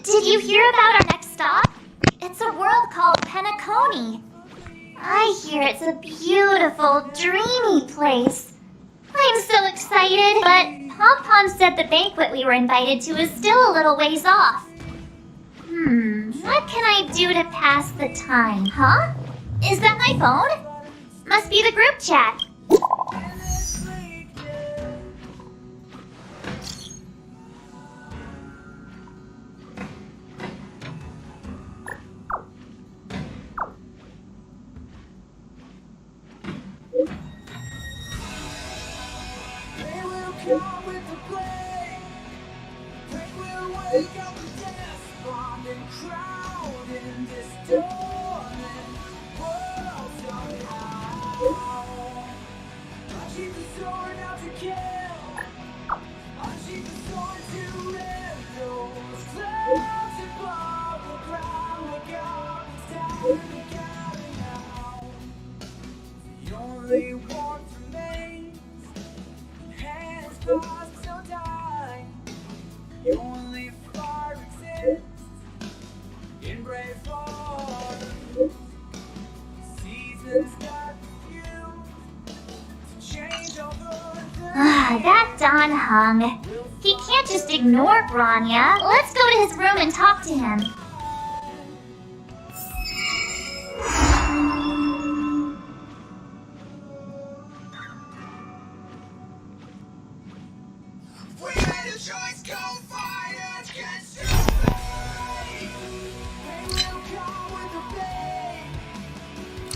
Did you hear about our next stop? It's a world called Penacony. I hear it's a beautiful, dreamy place. I'm so excited, but Pom-Pom said the banquet we were invited to is still a little ways off. What can I do to pass the time, huh? Is that my phone? Must be the group chat. That Don Hung. He can't just ignore Bronya. Let's go to his room and talk to him. We made a choice, go fight against your fate. They will come with the pain.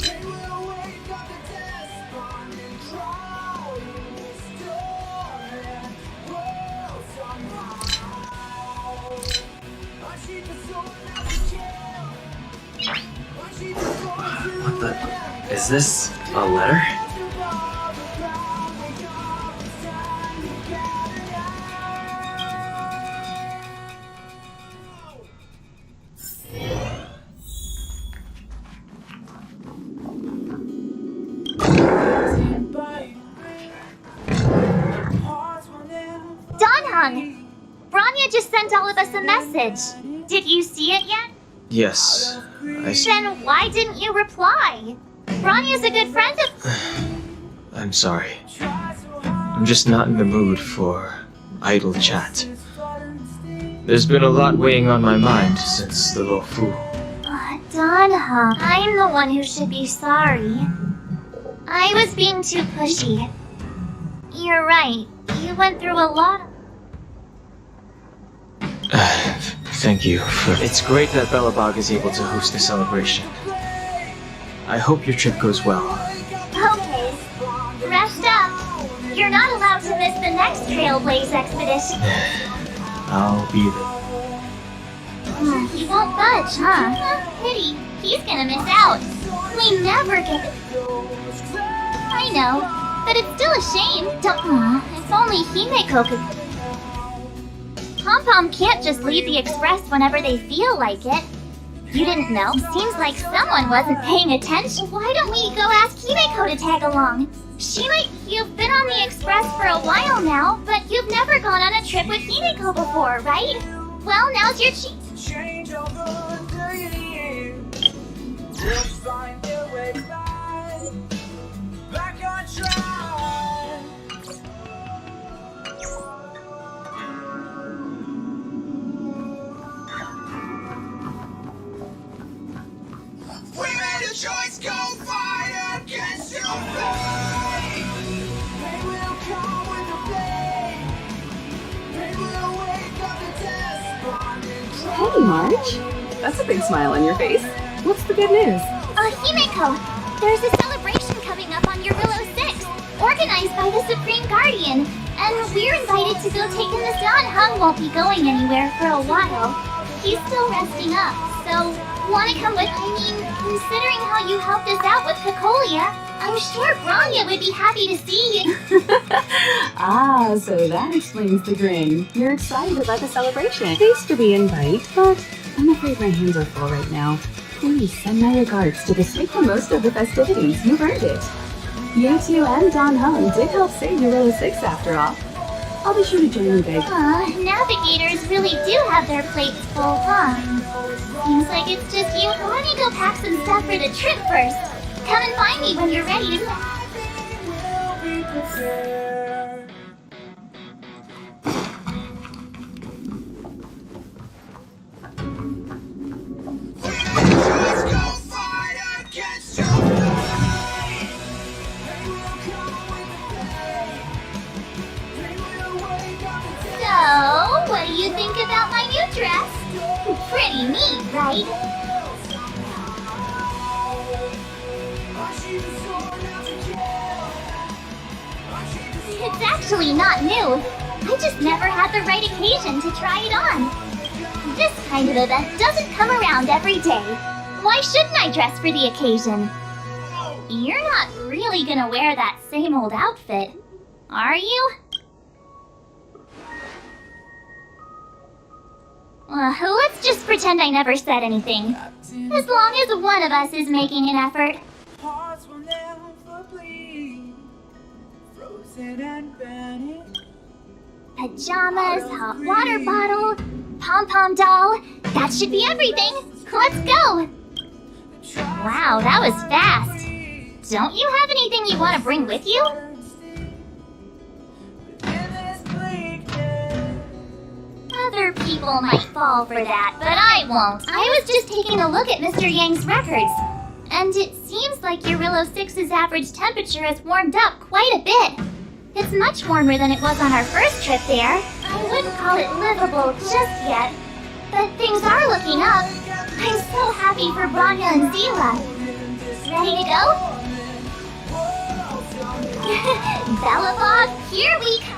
They will wake up the despondent crowd in this stolen world somehow. Unsheath the sword now to kill. Unsheath the sword to What the? Is this a letter? Bronya just sent all of us a message. Did you see it yet? Yes, I see. Then why didn't you reply? Bronya's a good friend of... I'm sorry. I'm just not in the mood for idle chat. There's been a lot weighing on my mind since the Luofu. Donha, I'm the one who should be sorry. I was being too pushy. You're right. You went through a lot of... Thank you for... It's great that Belobog is able to host a celebration. I hope your trip goes well. Okay. Rest up. You're not allowed to miss the next Trailblaze expedition. I'll be there. He won't budge, huh? Pity. He's gonna miss out. We never get... I know, but it's still a shame. If only Himeko could... Pom-Pom can't just leave the Express whenever they feel like it. You didn't know? Seems like someone wasn't paying attention. Why don't we go ask Himeko to tag along? You've been on the Express for a while now, but you've never gone on a trip with Himeko before, right? Well, now's your chance. Change over 30 years. We'll find their way back on track. We made a choice, go fight against your fate. They will come with the pain. They will wake up the despondent crowd. Hey, Marge. That's a big smile on your face. What's the good news? Himeko, there's a celebration coming up on Eurillo 6, organized by the Supreme Guardian, and we're invited to go take in the Don Hung won't be going anywhere for a while. He's still resting up, so wanna come with? I mean, considering how you helped us out with Cocolia, I'm sure Bronya would be happy to see you. Ah, so that explains the grin. You're excited about the celebration. Thanks for the invite, but I'm afraid my hands are full right now. Please send my regards to the make the most of the festivities. You've earned it. You two and Don Hung did help save Eurillo 6 after all. I'll be sure to join you guys. Navigators really do have their plates full, huh? Seems like it's just you. Let me go pack some stuff for the trip first. Come and find me when you're ready to... will be prepared. Let's go fight against your fate. They will come with the day. They will wake up and say, So, what do you think about my new dress? Pretty neat, right? I see the sword now to kill. I see the sword. It's actually not new. I just never had the right occasion to try it on. This kind of event doesn't come around every day. Why shouldn't I dress for the occasion? You're not really gonna wear that same old outfit, are you? Let's just pretend I never said anything. As long as one of us is making an effort. Hearts will never bleed. Frozen and burning. Pajamas, hot water bottle, pom-pom doll. That should be everything. Let's go. Wow, that was fast. Don't you have anything you want to bring with you? Other people might fall for that, but I won't. I was just taking a look at Mr. Yang's records. And it seems like your Willow 6's average temperature has warmed up quite a bit. It's much warmer than it was on our first trip there. I wouldn't call it livable just yet, but things are looking up. I'm so happy for Branya and Zila. Ready to go? Belobog, here we come.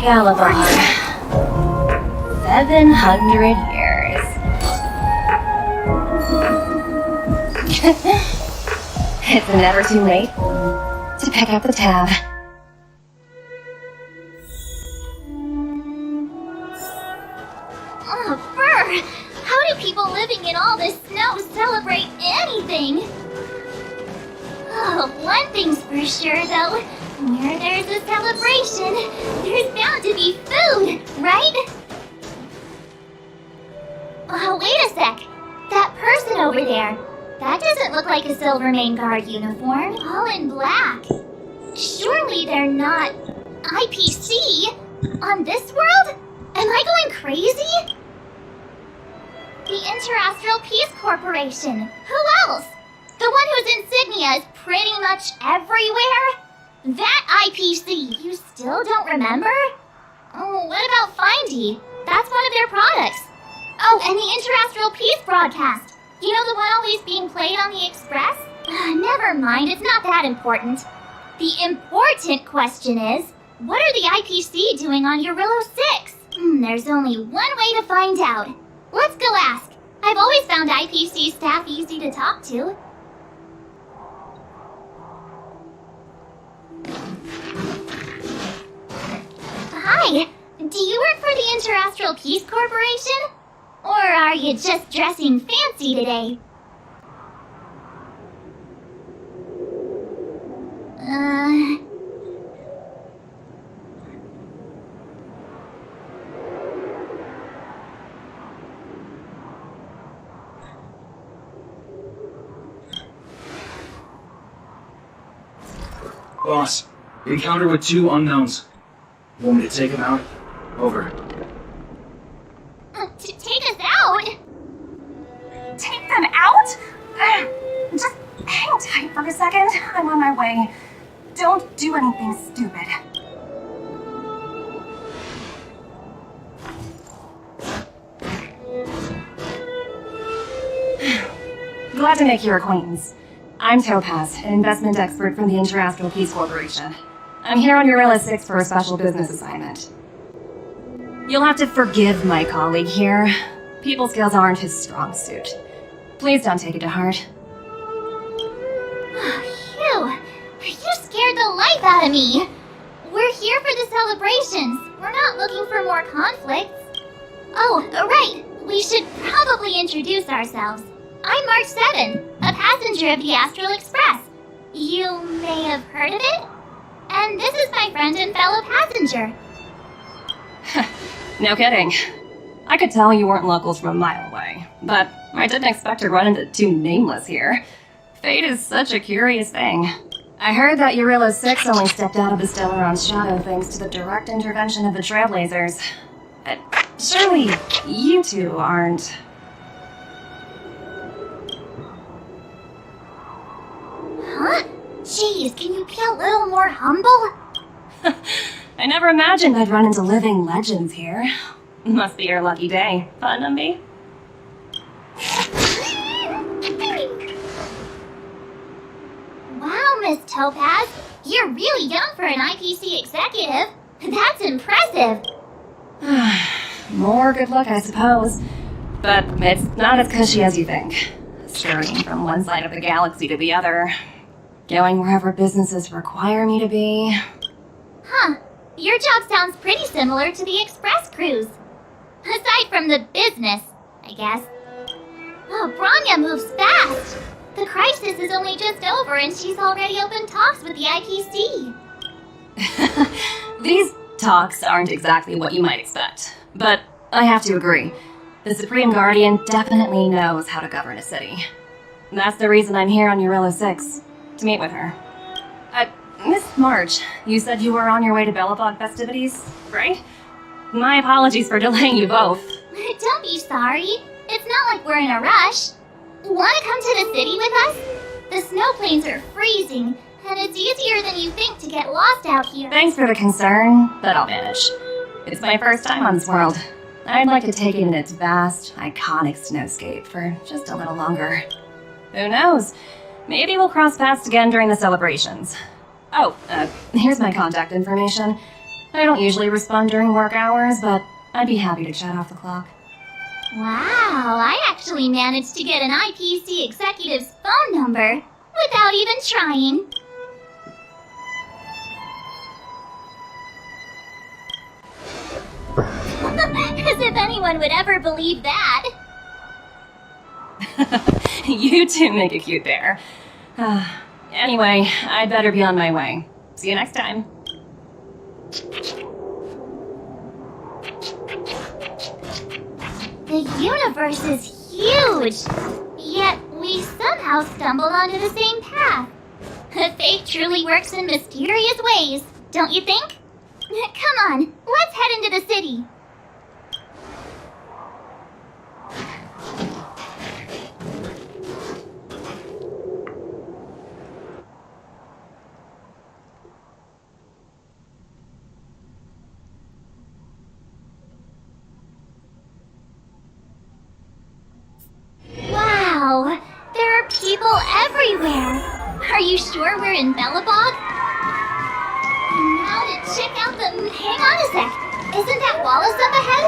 California. 700 years. It's never too late to pick up the tab. Oh, Brr! How do people living in all this snow celebrate anything? Oh, one thing's for sure though. Where there's a celebration, there's bound to be food, right? Oh, wait a sec. That person over there. That doesn't look like a Silvermane Guard uniform. All in black. Surely they're not IPC on this world? Am I going crazy? The Interastral Peace Corporation. Who else? The one whose insignia is pretty much everywhere? That IPC, you still don't remember? Oh, what about Findy? That's one of their products. Oh, and the Interastral Peace broadcast. You know the one always being played on the Express? Never mind, it's not that important. The important question is, what are the IPC doing on Eurillo 6? There's only one way to find out. Let's go ask. I've always found IPC staff easy to talk to. Hi, do you work for the Interastral Peace Corporation? Or are you just dressing fancy today? Boss, encounter with 2 unknowns. Want me to take them out? Over. To take us out? Take them out? Just hang tight for a second. I'm on my way. Don't do anything stupid. Glad to make your acquaintance. I'm Topaz, an investment expert from the Interastral Peace Corporation. I'm here on Eurillo 6 for a special business assignment. You'll have to forgive my colleague here. People skills aren't his strong suit. Please don't take it to heart. Phew, you scared the life out of me. We're here for the celebrations. We're not looking for more conflicts. Oh, right. We should probably introduce ourselves. I'm March 7, a passenger of the Astral Express. You may have heard of it? And this is my friend and fellow passenger. No kidding. I could tell you weren't locals from a mile away, but I didn't expect to run into two nameless here. Fate is such a curious thing. I heard that Eurilla 6 only stepped out of the Stellaron's shadow thanks to the direct intervention of the Trailblazers. Surely you two aren't... Huh? Jeez, can you be a little more humble? I never imagined I'd run into living legends here. Must be your lucky day, fun, Umby? Wow, Miss Topaz, you're really young for an IPC executive. That's impressive. More good luck, I suppose. But it's not as cushy as you think. Scurrying from one side of the galaxy to the other. Going wherever businesses require me to be. Huh. Your job sounds pretty similar to the express cruise. Aside from the business, I guess. Oh, Branya moves fast. The crisis is only just over and she's already opened talks with the IPC. These talks aren't exactly what you might expect. But I have to agree. The Supreme Guardian definitely knows how to govern a city. That's the reason I'm here on Eurilla 6, to meet with her. Miss March, you said you were on your way to Bellabog festivities, right? My apologies for delaying you both. Don't be sorry. It's not like we're in a rush. Want to come to the city with us? The snow plains are freezing, and it's easier than you think to get lost out here. Thanks for the concern, but I'll manage. It's my first time on this world. I'd like to take it in its vast, iconic snowscape for just a little longer. Who knows? Maybe we'll cross paths again during the celebrations. Oh, here's my contact information. I don't usually respond during work hours, but I'd be happy to chat off the clock. Wow, I actually managed to get an IPC executive's phone number without even trying. As if anyone would ever believe that. You two make a cute pair. Anyway, I'd better be on my way. See you next time. The universe is huge, yet we somehow stumbled onto the same path. Fate truly works in mysterious ways, don't you think? Come on, let's head into the city. Wow, there are people everywhere. Are you sure we're in Bellabog? Now to check out the... Hang on a sec. Isn't that Wallace up ahead?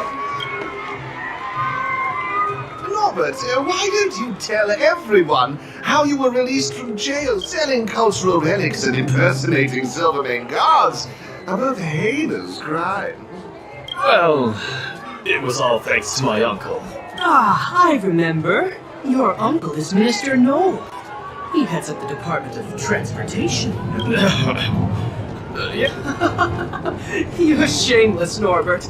Robert, why don't you tell everyone how you were released from jail selling cultural relics and impersonating Silvermane guards? A both heinous crime. Well, it was all thanks to my uncle. Ah, I remember. Your uncle is Minister Noel. He heads up the Department of Transportation. Yeah. You're shameless, Norbert.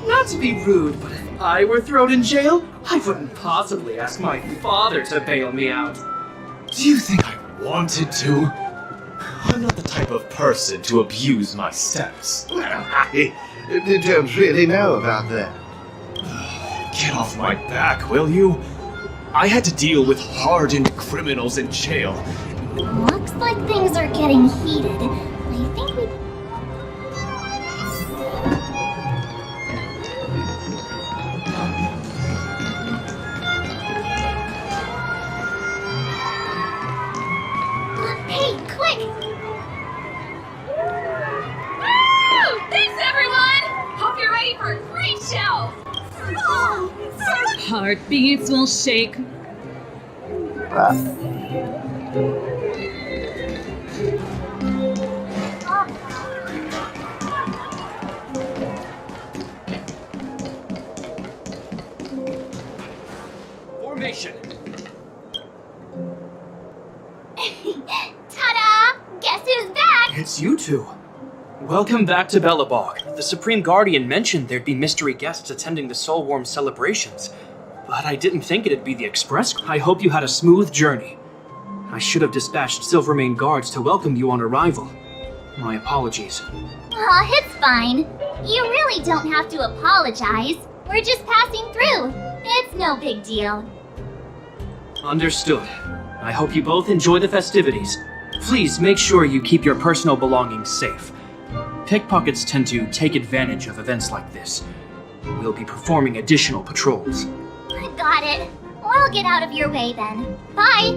Not to be rude, but if I were thrown in jail, I wouldn't possibly ask my father to bail me out. Do you think I wanted to? I'm not the type of person to abuse my status. Well, I don't really know about that. Get off my back, will you? I had to deal with hardened criminals in jail. Looks like things are getting heated. I think we... Hey, quick! Woo! Thanks, everyone! Hope you're ready for a great show! Heartbeats will shake. celebration. Ta-da! Guess who's back? It's you two. Welcome back to Belobog. The Supreme Guardian mentioned there'd be mystery guests attending the Soulworm celebrations, but I didn't think it'd be the Express. I hope you had a smooth journey. I should have dispatched Silvermane guards to welcome you on arrival. My apologies. Aw, it's fine. You really don't have to apologize. We're just passing through. It's no big deal. Understood. I hope you both enjoy the festivities. Please make sure you keep your personal belongings safe. Pickpockets tend to take advantage of events like this. We'll be performing additional patrols. Got it. We'll get out of your way then. Bye.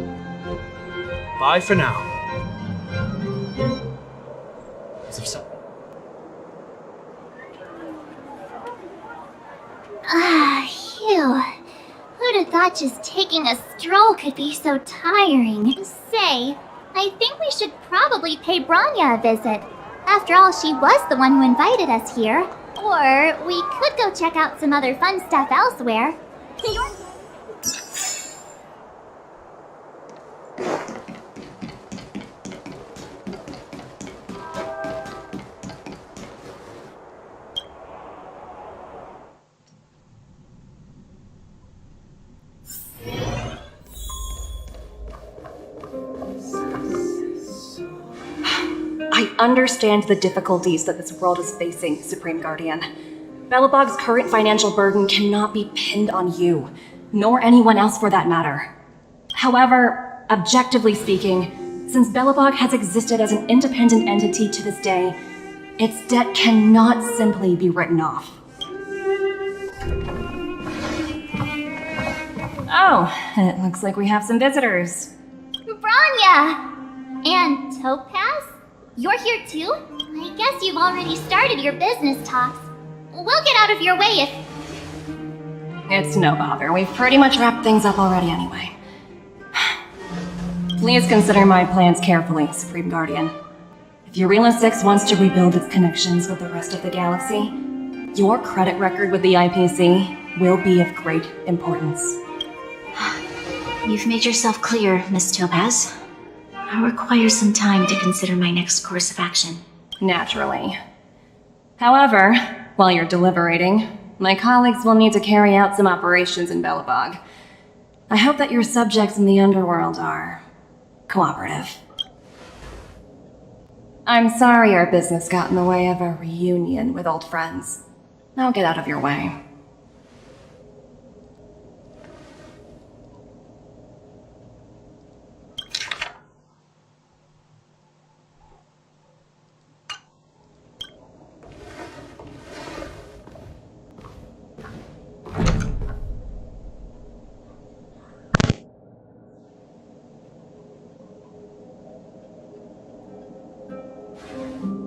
Bye for now. Is there some- Phew. Who'd have thought just taking a stroll could be so tiring? Say, I think we should probably pay Branya a visit. After all, she was the one who invited us here. Or we could go check out some other fun stuff elsewhere. I understand the difficulties that this world is facing, Supreme Guardian. Belobog's current financial burden cannot be pinned on you, nor anyone else for that matter. However, objectively speaking, since Belobog has existed as an independent entity to this day, its debt cannot simply be written off. Oh, it looks like we have some visitors. Branya! And Topaz? You're here too? I guess you've already started your business talks. We'll get out of your way if... It's no bother. We've pretty much wrapped things up already anyway. Please consider my plans carefully, Supreme Guardian. If Eurela 6 wants to rebuild its connections with the rest of the galaxy, your credit record with the IPC will be of great importance. You've made yourself clear, Miss Topaz. I'll require some time to consider my next course of action. Naturally. However, while you're deliberating, my colleagues will need to carry out some operations in Belobog. I hope that your subjects in the underworld are cooperative. I'm sorry our business got in the way of a reunion with old friends. I'll get out of your way.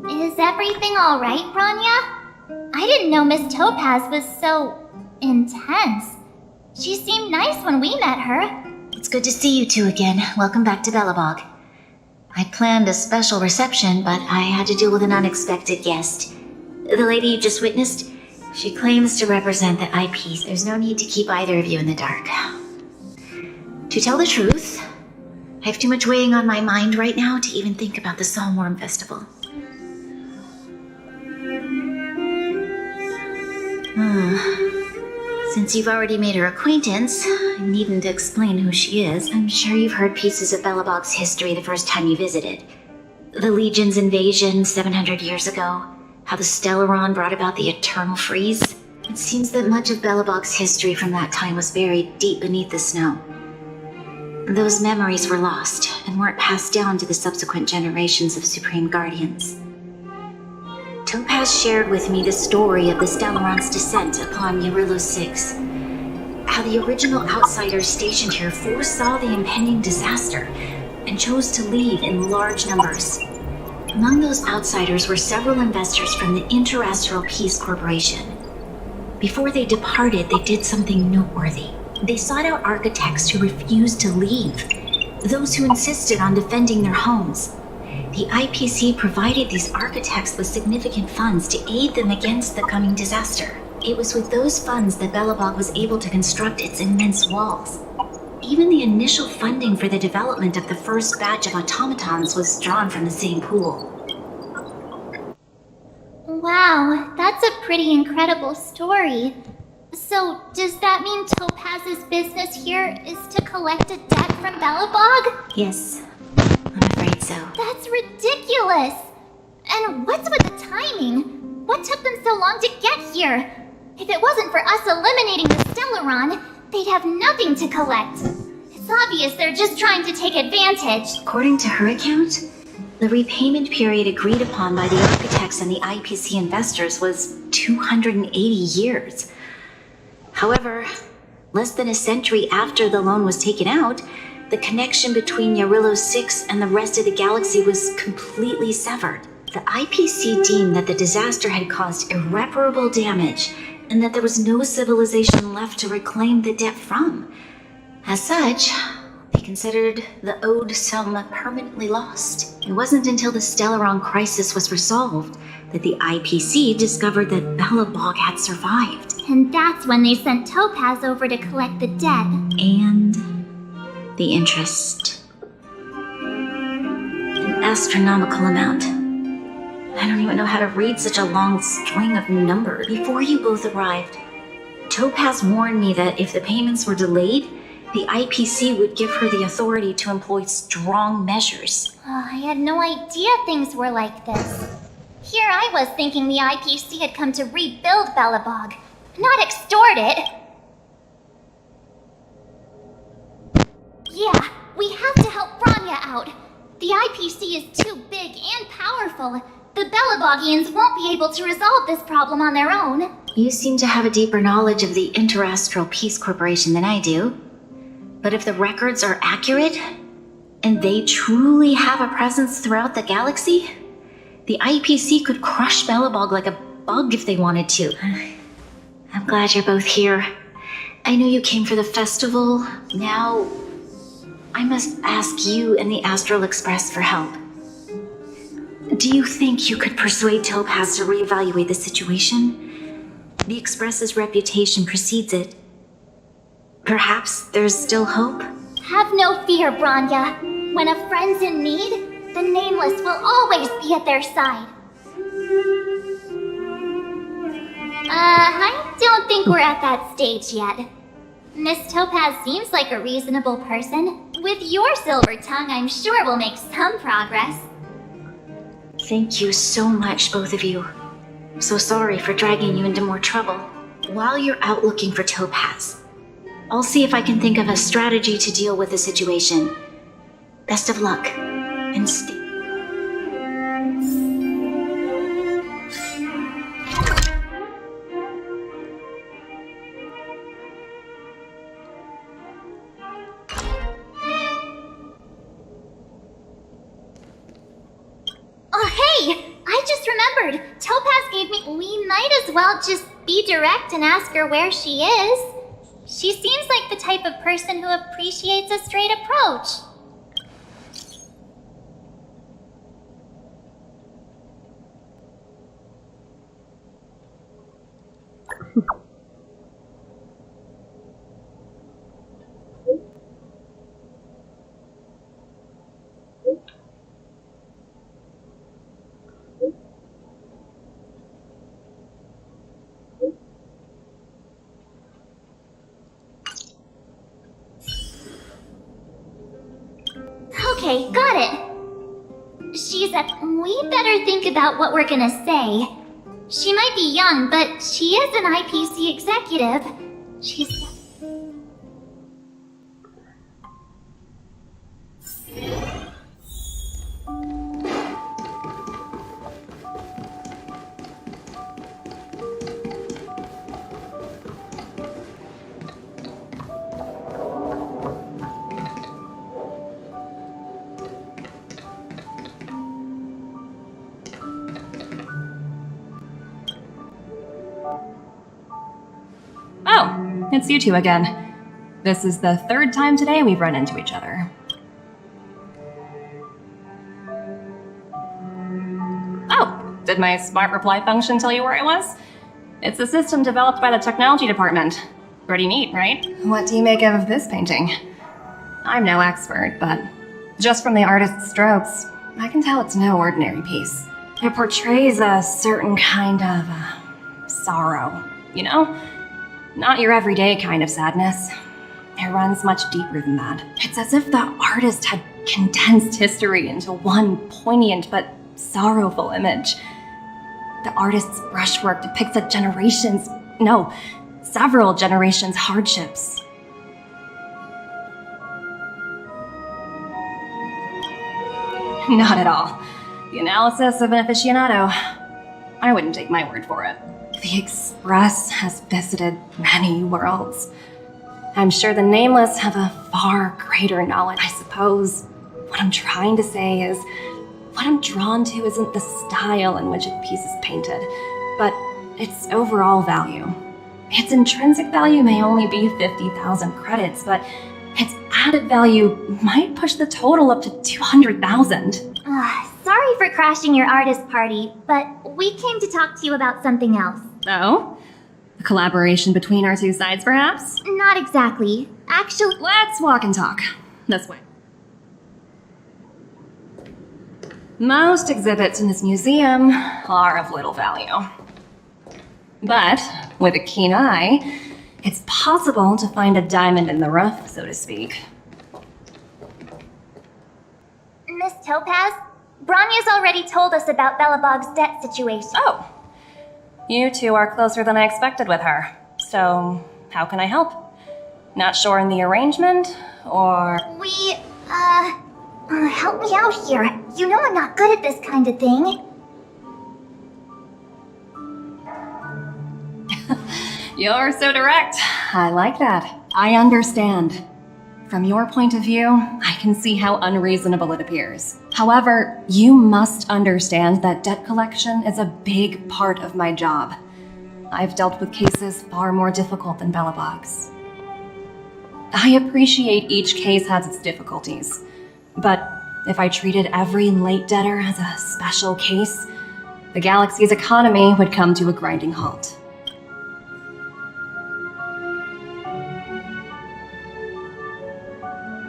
Is everything alright, Branya? I didn't know Miss Topaz was so... intense. She seemed nice when we met her. It's good to see you two again. Welcome back to Belobog. I planned a special reception, but I had to deal with an unexpected guest. The lady you just witnessed, she claims to represent the IPs. There's no need to keep either of you in the dark. To tell the truth, I have too much weighing on my mind right now to even think about the Soulworm Festival. Since you've already made her acquaintance, I needn't explain who she is. I'm sure you've heard pieces of Belobog's history the first time you visited. The Legion's invasion 700 years ago, how the Stellaron brought about the Eternal Freeze. It seems that much of Belobog's history from that time was buried deep beneath the snow. Those memories were lost and weren't passed down to the subsequent generations of Supreme Guardians. Topaz shared with me the story of the Stellaron's descent upon Eurela 6. How the original outsiders stationed here foresaw the impending disaster and chose to leave in large numbers. Among those outsiders were several investors from the Interastral Peace Corporation. Before they departed, they did something noteworthy. They sought out architects who refused to leave, those who insisted on defending their homes. The IPC provided these architects with significant funds to aid them against the coming disaster. It was with those funds that Belobog was able to construct its immense walls. Even the initial funding for the development of the first batch of automatons was drawn from the same pool. Wow, that's a pretty incredible story. So, does that mean Topaz's business here is to collect a debt from Belobog? Yes, I'm afraid so. That's ridiculous! And what's with the timing? What took them so long to get here? If it wasn't for us eliminating the Stellaron, they'd have nothing to collect. It's obvious they're just trying to take advantage. According to her account, the repayment period agreed upon by the architects and the IPC investors was 280 years. However, less than a century after the loan was taken out, the connection between Yarillo 6 and the rest of the galaxy was completely severed. The IPC deemed that the disaster had caused irreparable damage and that there was no civilization left to reclaim the debt from. As such, they considered the owed sum permanently lost. It wasn't until the Stellaron crisis was resolved that the IPC discovered that Belobog had survived. And that's when they sent Topaz over to collect the debt. And the interest. An astronomical amount. I don't even know how to read such a long string of numbers. Before you both arrived, Topaz warned me that if the payments were delayed, the IPC would give her the authority to employ strong measures. Oh, I had no idea things were like this. Here I was thinking the IPC had come to rebuild Belobog, not extort it. Yeah, we have to help Bronya out. The IPC is too big and powerful. The Belobogians won't be able to resolve this problem on their own. You seem to have a deeper knowledge of the Interastral Peace Corporation than I do. But if the records are accurate, and they truly have a presence throughout the galaxy, the IPC could crush Belobog like a bug if they wanted to. I'm glad you're both here. I know you came for the festival. Now, I must ask you and the Astral Express for help. Do you think you could persuade Topaz to reevaluate the situation? The Express's reputation precedes it. Perhaps there's still hope? Have no fear, Bronya. When a friend's in need, the Nameless will always be at their side. I don't think we're at that stage yet. Miss Topaz seems like a reasonable person. With your silver tongue, I'm sure we'll make some progress. Thank you so much, both of you. I'm so sorry for dragging you into more trouble. While you're out looking for Topaz, I'll see if I can think of a strategy to deal with the situation. Best of luck, and stay. Oh, hey! I just remembered. Topaz gave me... We might as well just be direct and ask her where she is. She seems like the type of person who appreciates a straight approach. Okay, got it. She said, we better think about what we're gonna say. She might be young, but she is an IPC executive. She's... Oh, it's you two again. This is the third time today we've run into each other. Oh, did my smart reply function tell you where I was? It's a system developed by the technology department. Pretty neat, right? What do you make of this painting? I'm no expert, but just from the artist's strokes, I can tell it's no ordinary piece. It portrays a certain kind of sorrow, you know? Not your everyday kind of sadness. It runs much deeper than that. It's as if the artist had condensed history into one poignant but sorrowful image. The artist's brushwork depicts several generations' hardships. Not at all. The analysis of an aficionado. I wouldn't take my word for it. The Express has visited many worlds. I'm sure the Nameless have a far greater knowledge. I suppose what I'm trying to say is, what I'm drawn to isn't the style in which a piece is painted, but its overall value. Its intrinsic value may only be 50,000 credits, but its added value might push the total up to 200,000. Sorry for crashing your artist party, but we came to talk to you about something else. Oh? A collaboration between our two sides, perhaps? Not exactly. Actually, Let's walk and talk. This way. Most exhibits in this museum are of little value. But with a keen eye, it's possible to find a diamond in the rough, so to speak. Miss Topaz, Bronya's already told us about Belobog's debt situation. Oh, you two are closer than I expected with her. So, how can I help? Not sure in the arrangement, or... Help me out here. You know I'm not good at this kind of thing. You're so direct. I like that. I understand. From your point of view, I can see how unreasonable it appears. However, you must understand that debt collection is a big part of my job. I've dealt with cases far more difficult than Belobog's. I appreciate each case has its difficulties, but if I treated every late debtor as a special case, the galaxy's economy would come to a grinding halt.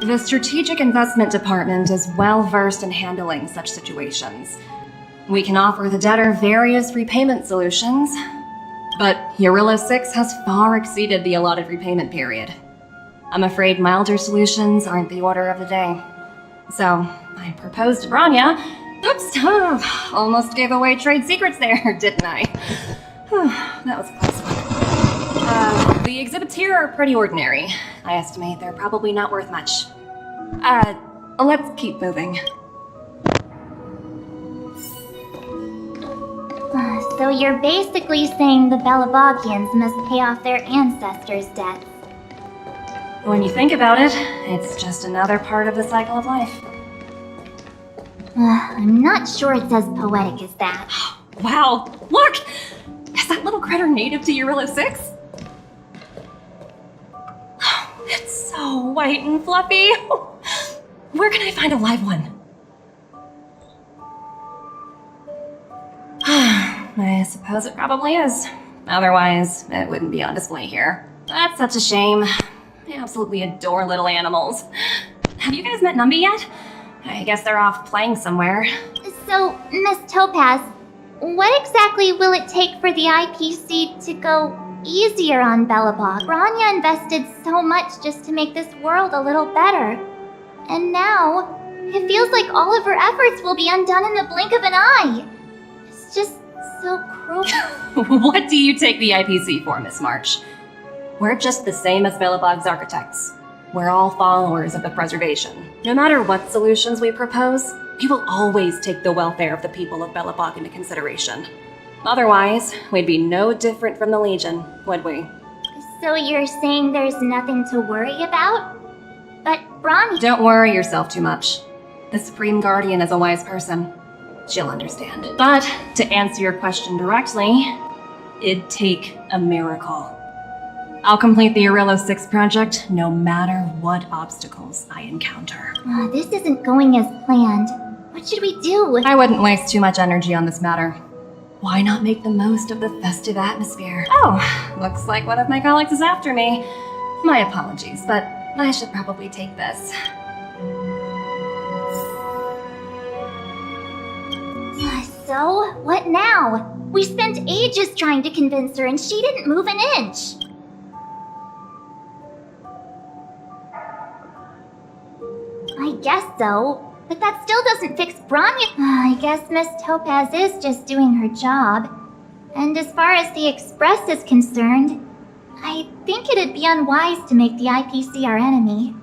The Strategic Investment Department is well versed in handling such situations. We can offer the debtor various repayment solutions, but Eurilla 6 has far exceeded the allotted repayment period. I'm afraid milder solutions aren't the order of the day. So, I proposed to Bronya. Oops, almost gave away trade secrets there, didn't I? That was a close one. The exhibits here are pretty ordinary. I estimate they're probably not worth much. Let's keep moving. So you're basically saying the Belabogians must pay off their ancestors' debts. When you think about it, it's just another part of the cycle of life. I'm not sure it's as poetic as that. Wow, look! Is that little critter native to Eurilla 6? It's so white and fluffy. Where can I find a live one? I suppose it probably is. Otherwise, it wouldn't be on display here. That's such a shame. I absolutely adore little animals. Have you guys met Numby yet? I guess they're off playing somewhere. So, Miss Topaz, what exactly will it take for the IPC to go easier on Belobog? Bronya invested so much just to make this world a little better. And now, it feels like all of her efforts will be undone in the blink of an eye. It's just so cruel. What do you take the IPC for, Miss March? We're just the same as Belobog's architects. We're all followers of the preservation. No matter what solutions we propose, we will always take the welfare of the people of Belobog into consideration. Otherwise, we'd be no different from the Legion, would we? So you're saying there's nothing to worry about? But Bronya... Don't worry yourself too much. The Supreme Guardian is a wise person. She'll understand. But, to answer your question directly, it'd take a miracle. I'll complete the Eurilla 6 project no matter what obstacles I encounter. This isn't going as planned. What should we do? I wouldn't waste too much energy on this matter. Why not make the most of the festive atmosphere? Oh, looks like one of my colleagues is after me. My apologies, but I should probably take this. So, what now? We spent ages trying to convince her and she didn't move an inch. I guess so, but that still doesn't fix Branya. I guess Miss Topaz is just doing her job. And as far as the Express is concerned, I think it'd be unwise to make the IPC our enemy.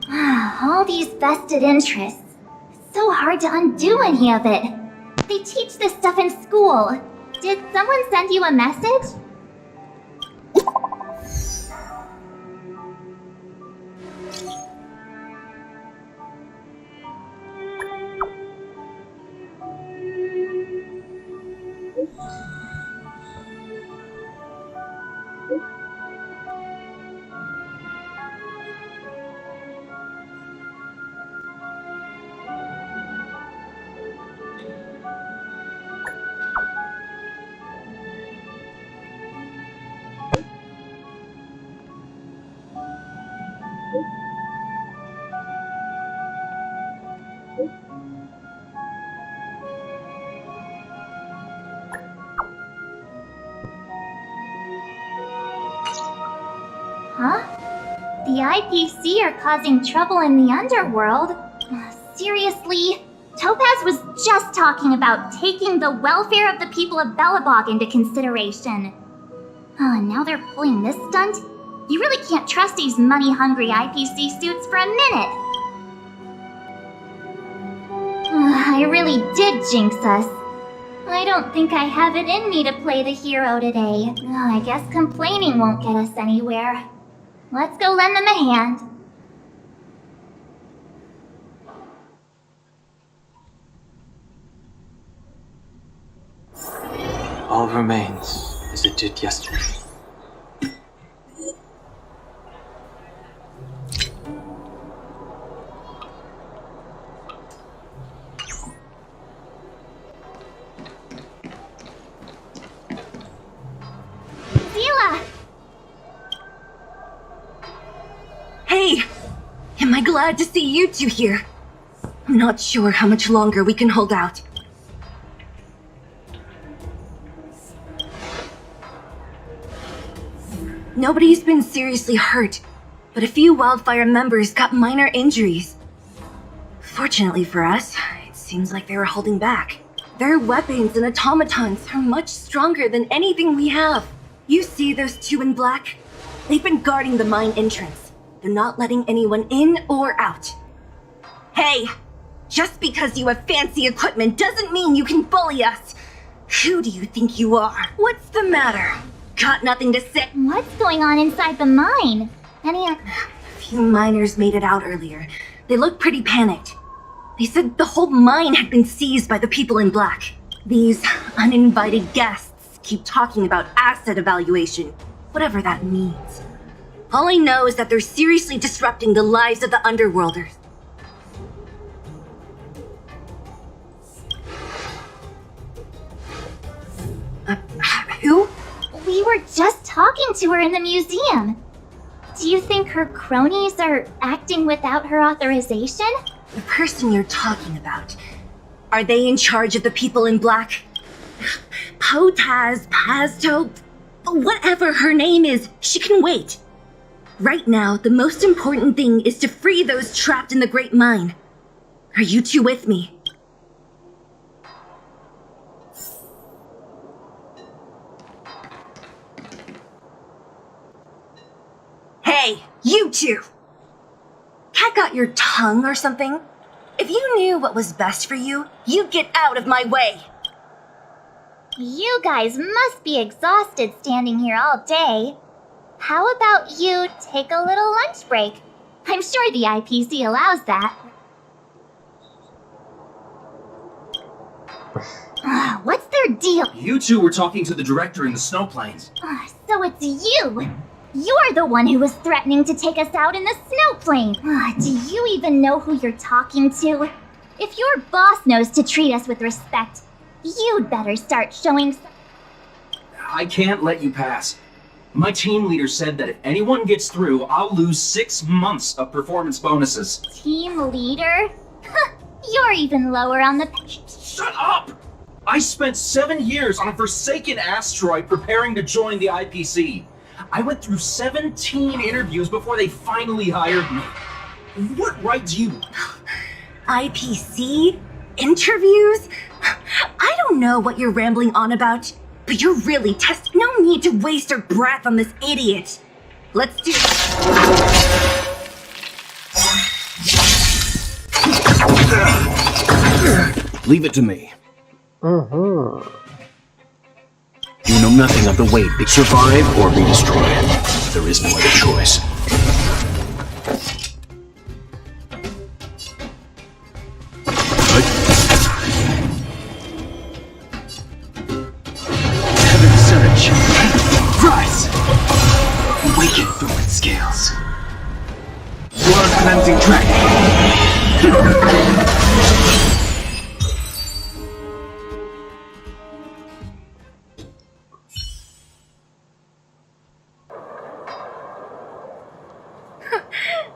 All these vested interests. So hard to undo any of it. They teach this stuff in school. Did someone send you a message? Huh? The IPC are causing trouble in the underworld? Seriously? Topaz was just talking about taking the welfare of the people of Belobog into consideration. And now they're pulling this stunt? You really can't trust these money-hungry IPC suits for a minute. I really did jinx us. I don't think I have it in me to play the hero today. I guess complaining won't get us anywhere. Let's go lend them a hand. All remains as it did yesterday. Zila! Hey! Am I glad to see you two here? I'm not sure how much longer we can hold out. Nobody's been seriously hurt, but a few Wildfire members got minor injuries. Fortunately for us, it seems like they were holding back. Their weapons and automatons are much stronger than anything we have. You see those two in black? They've been guarding the mine entrance. They're not letting anyone in or out. Hey! Just because you have fancy equipment doesn't mean you can bully us! Who do you think you are? What's the matter? Got nothing to say? What's going on inside the mine? A few miners made it out earlier. They looked pretty panicked. They said the whole mine had been seized by the people in black. These uninvited guests keep talking about asset evaluation, whatever that means. All I know is that they're seriously disrupting the lives of the Underworlders. Who? We were just talking to her in the museum. Do you think her cronies are acting without her authorization? The person you're talking about. Are they in charge of the people in black? Potaz, Pazto, whatever her name is, she can wait. Right now, the most important thing is to free those trapped in the Great Mine. Are you two with me? Hey, you two! Cat got your tongue or something? If you knew what was best for you, you'd get out of my way! You guys must be exhausted standing here all day. How about you take a little lunch break? I'm sure the IPC allows that. What's their deal? You two were talking to the director in the snow plains. So it's you! You're the one who was threatening to take us out in the snowplane! Do you even know who you're talking to? If your boss knows to treat us with respect, you'd better start showing some... I can't let you pass. My team leader said that if anyone gets through, I'll lose 6 months of performance bonuses. Team leader? You're even lower on the... Shut up! I spent 7 years on a forsaken asteroid preparing to join the IPC. I went through 17 interviews before they finally hired me. What right do you... IPC? Interviews? I don't know what you're rambling on about, but you're really testing. No need to waste your breath on this idiot. Let's do... Leave it to me. You know nothing of the weight. Survive or be destroyed. There is no other choice. Heaven's surge. Rise! Awaken dormant scales. World cleansing dragon.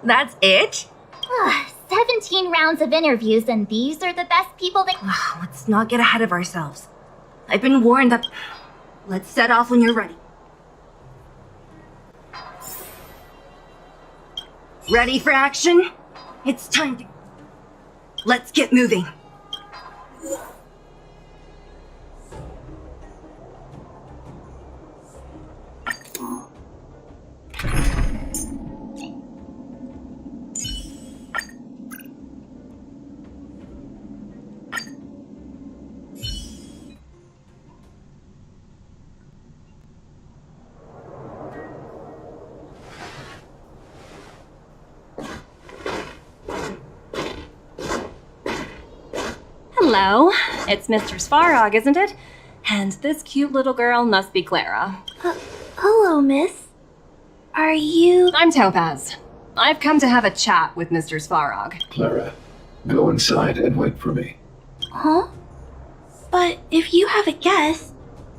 That's it? 17 rounds of interviews, and these are the best people that... Let's not get ahead of ourselves. I've been warned that... Let's set off when you're ready. Ready for action? It's time to... Let's get moving. Hello, it's Mr. Svarog, isn't it? And this cute little girl must be Clara. Hello, miss. Are you... I'm Topaz. I've come to have a chat with Mr. Svarog. Clara, go inside and wait for me. Huh? But if you have a guest,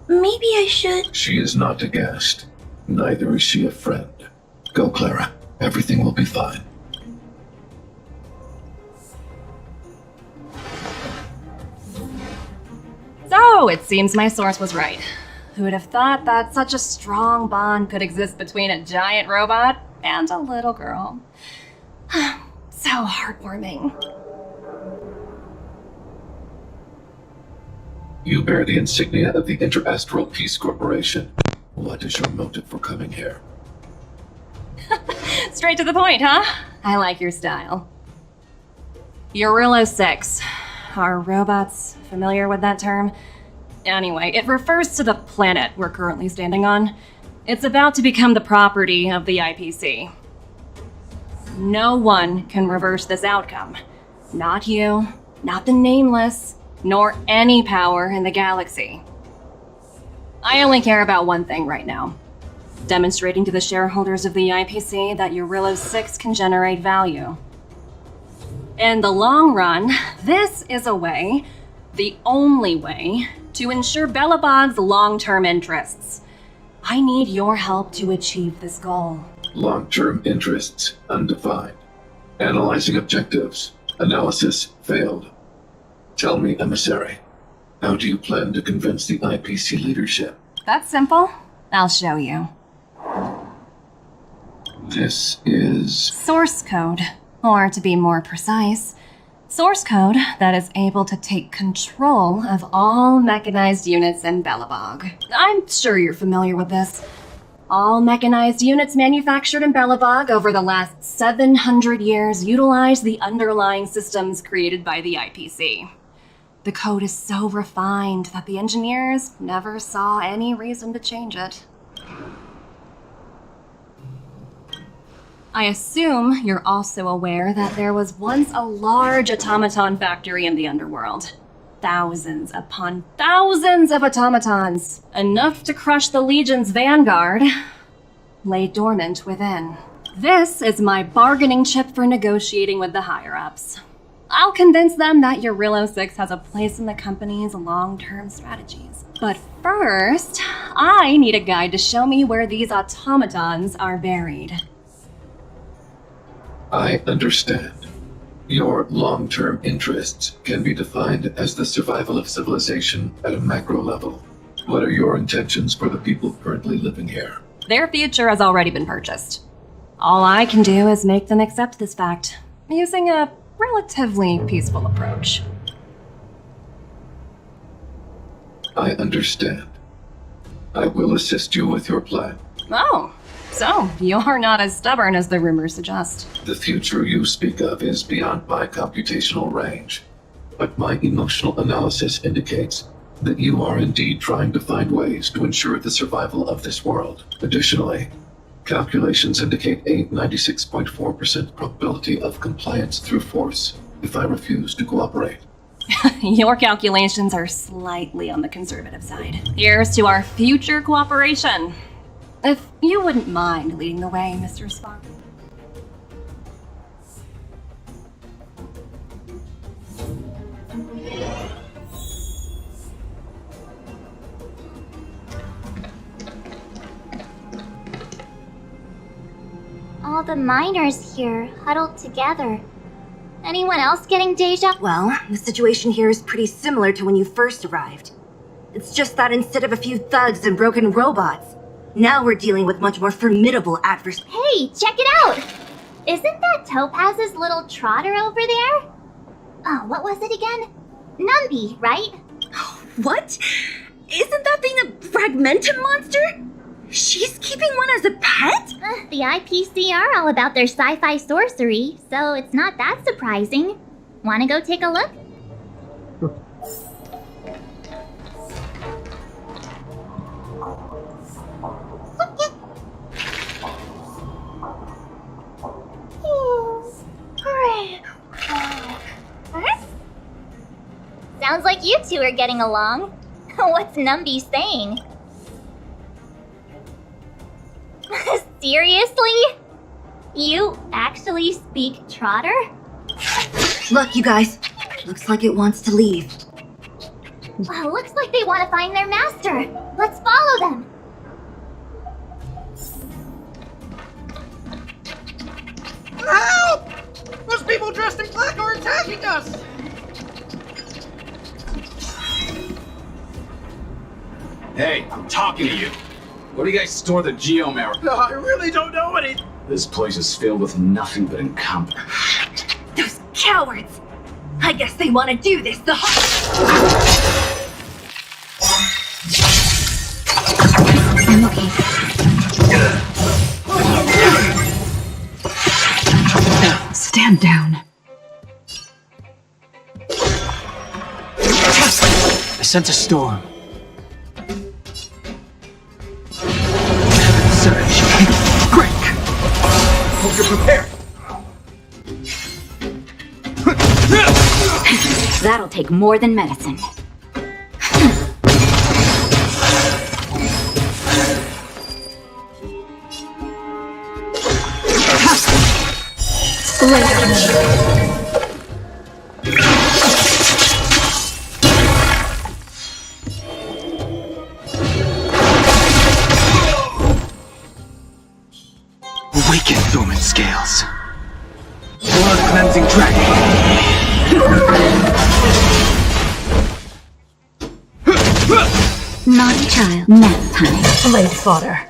maybe I should... She is not a guest. Neither is she a friend. Go, Clara. Everything will be fine. So, it seems my source was right. Who would have thought that such a strong bond could exist between a giant robot and a little girl? So heartwarming. You bear the insignia of the Interastral Peace Corporation. What is your motive for coming here? Straight to the point, huh? I like your style. Eurilo 6. Are robots familiar with that term? Anyway, it refers to the planet we're currently standing on. It's about to become the property of the IPC. No one can reverse this outcome. Not you, not the Nameless, nor any power in the galaxy. I only care about one thing right now. Demonstrating to the shareholders of the IPC that Eurilo 6 can generate value. In the long run, this is a way, the only way, to ensure Belobog's long-term interests. I need your help to achieve this goal. Long-term interests undefined. Analyzing objectives. Analysis failed. Tell me, emissary, how do you plan to convince the IPC leadership? That's simple. I'll show you. This is... Source code. Or to be more precise, source code that is able to take control of all mechanized units in Belobog. I'm sure you're familiar with this. All mechanized units manufactured in Belobog over the last 700 years utilize the underlying systems created by the IPC. The code is so refined that the engineers never saw any reason to change it. I assume you're also aware that there was once a large automaton factory in the underworld. Thousands upon thousands of automatons, enough to crush the Legion's vanguard, lay dormant within. This is my bargaining chip for negotiating with the higher-ups. I'll convince them that Eurilo 6 has a place in the company's long-term strategies. But first, I need a guide to show me where these automatons are buried. I understand. Your long-term interests can be defined as the survival of civilization at a macro level. What are your intentions for the people currently living here? Their future has already been purchased. All I can do is make them accept this fact, using a relatively peaceful approach. I understand. I will assist you with your plan. Oh, so you're not as stubborn as the rumors suggest. The future you speak of is beyond my computational range, but my emotional analysis indicates that you are indeed trying to find ways to ensure the survival of this world. Additionally, calculations indicate a 96.4% probability of compliance through force if I refuse to cooperate. Your calculations are slightly on the conservative side. Here's to our future cooperation. If you wouldn't mind leading the way, Mr. Spark. All the miners here, huddled together. Anyone else getting deja? Well, the situation here is pretty similar to when you first arrived. It's just that instead of a few thugs and broken robots, now we're dealing with much more formidable adversaries. Hey, check it out! Isn't that Topaz's little trotter over there? Oh, what was it again? Numby, right? What? Isn't that thing a fragmentum monster? She's keeping one as a pet? The IPC are all about their sci-fi sorcery, so it's not that surprising. Wanna go take a look? Sounds like you two are getting along. What's Numby saying? Seriously? You actually speak Trotter? Look, you guys. Looks like it wants to leave. Looks like they want to find their master. Let's follow them. Help! Those people dressed in black are attacking us! Hey, I'm talking to you. Where do you guys store the geomarrow? No, I really don't know any. This place is filled with nothing but incompetence. Those cowards! I guess they want to do this the I'm okay. Stand down. I sense a storm. Surge. Break. Hope you're prepared. That'll take more than medicine. Awaken, Thuman Scales. Blood cleansing dragon. Naughty child. Next time. Blade fodder.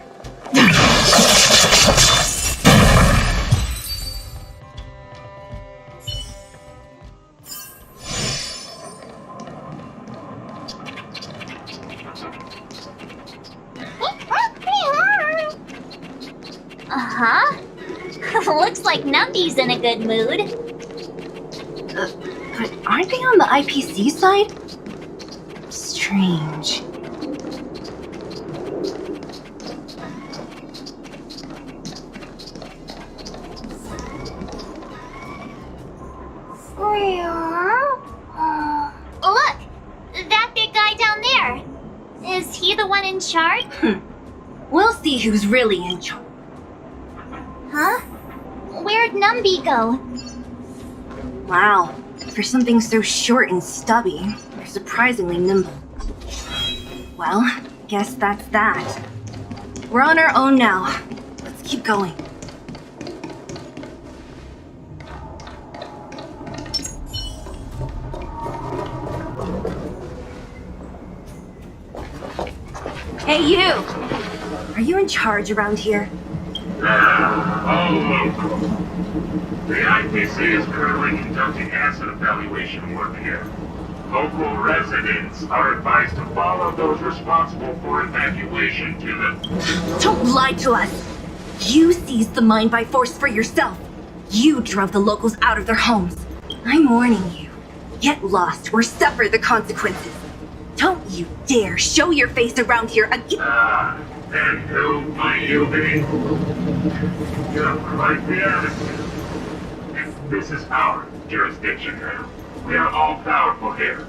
Looks like Numby's in a good mood. But aren't they on the IPC side? Strange. Look! That big guy down there! Is he the one in charge? We'll see who's really in charge. Huh? Where'd Numby go? Wow, For something so short and stubby, they're surprisingly nimble. Well, guess that's that. We're on our own now. Let's keep going. Hey, you! Are you in charge around here? All local. The IPC is currently conducting asset evaluation work here. Local residents are advised to follow those responsible for evacuation to the... Don't lie to us! You seized the mine by force for yourself. You drove the locals out of their homes. I'm warning you. Get lost or suffer the consequences. Don't you dare show your face around here again! And who might you be? You have quite the attitude. This is our jurisdiction now. We are all powerful here.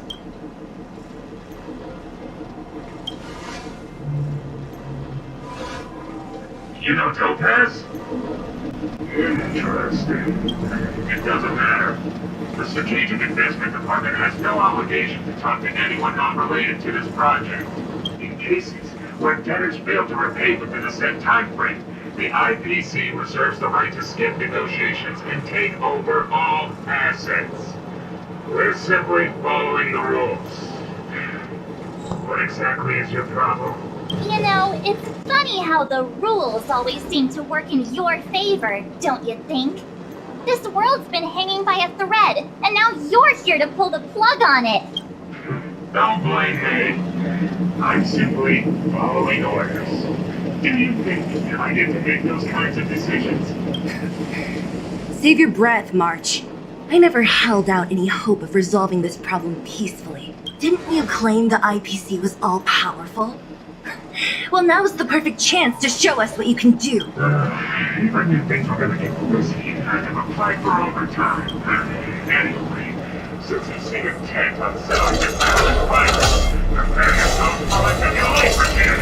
You know Topaz? Interesting. It doesn't matter. The Strategic Investment Department has no obligation to talk to anyone not related to this project. In cases where debtors fail to repay within a set time frame, the IPC reserves the right to skip negotiations and take over all assets. We're simply following the rules. What exactly is your problem? You know, it's funny how the rules always seem to work in your favor, don't you think? This world's been hanging by a thread, and now you're here to pull the plug on it. Don't blame me. I'm simply following orders. Do you think I get to make those kinds of decisions? Save your breath, March. I never held out any hope of resolving this problem peacefully. Didn't you claim the IPC was all-powerful? Well, now's the perfect chance to show us what you can do. Even if things were gonna get busy, I'd have applied for overtime. Anyway, since you seem intent on selling your valid fighters, prepare yourself for living your life again.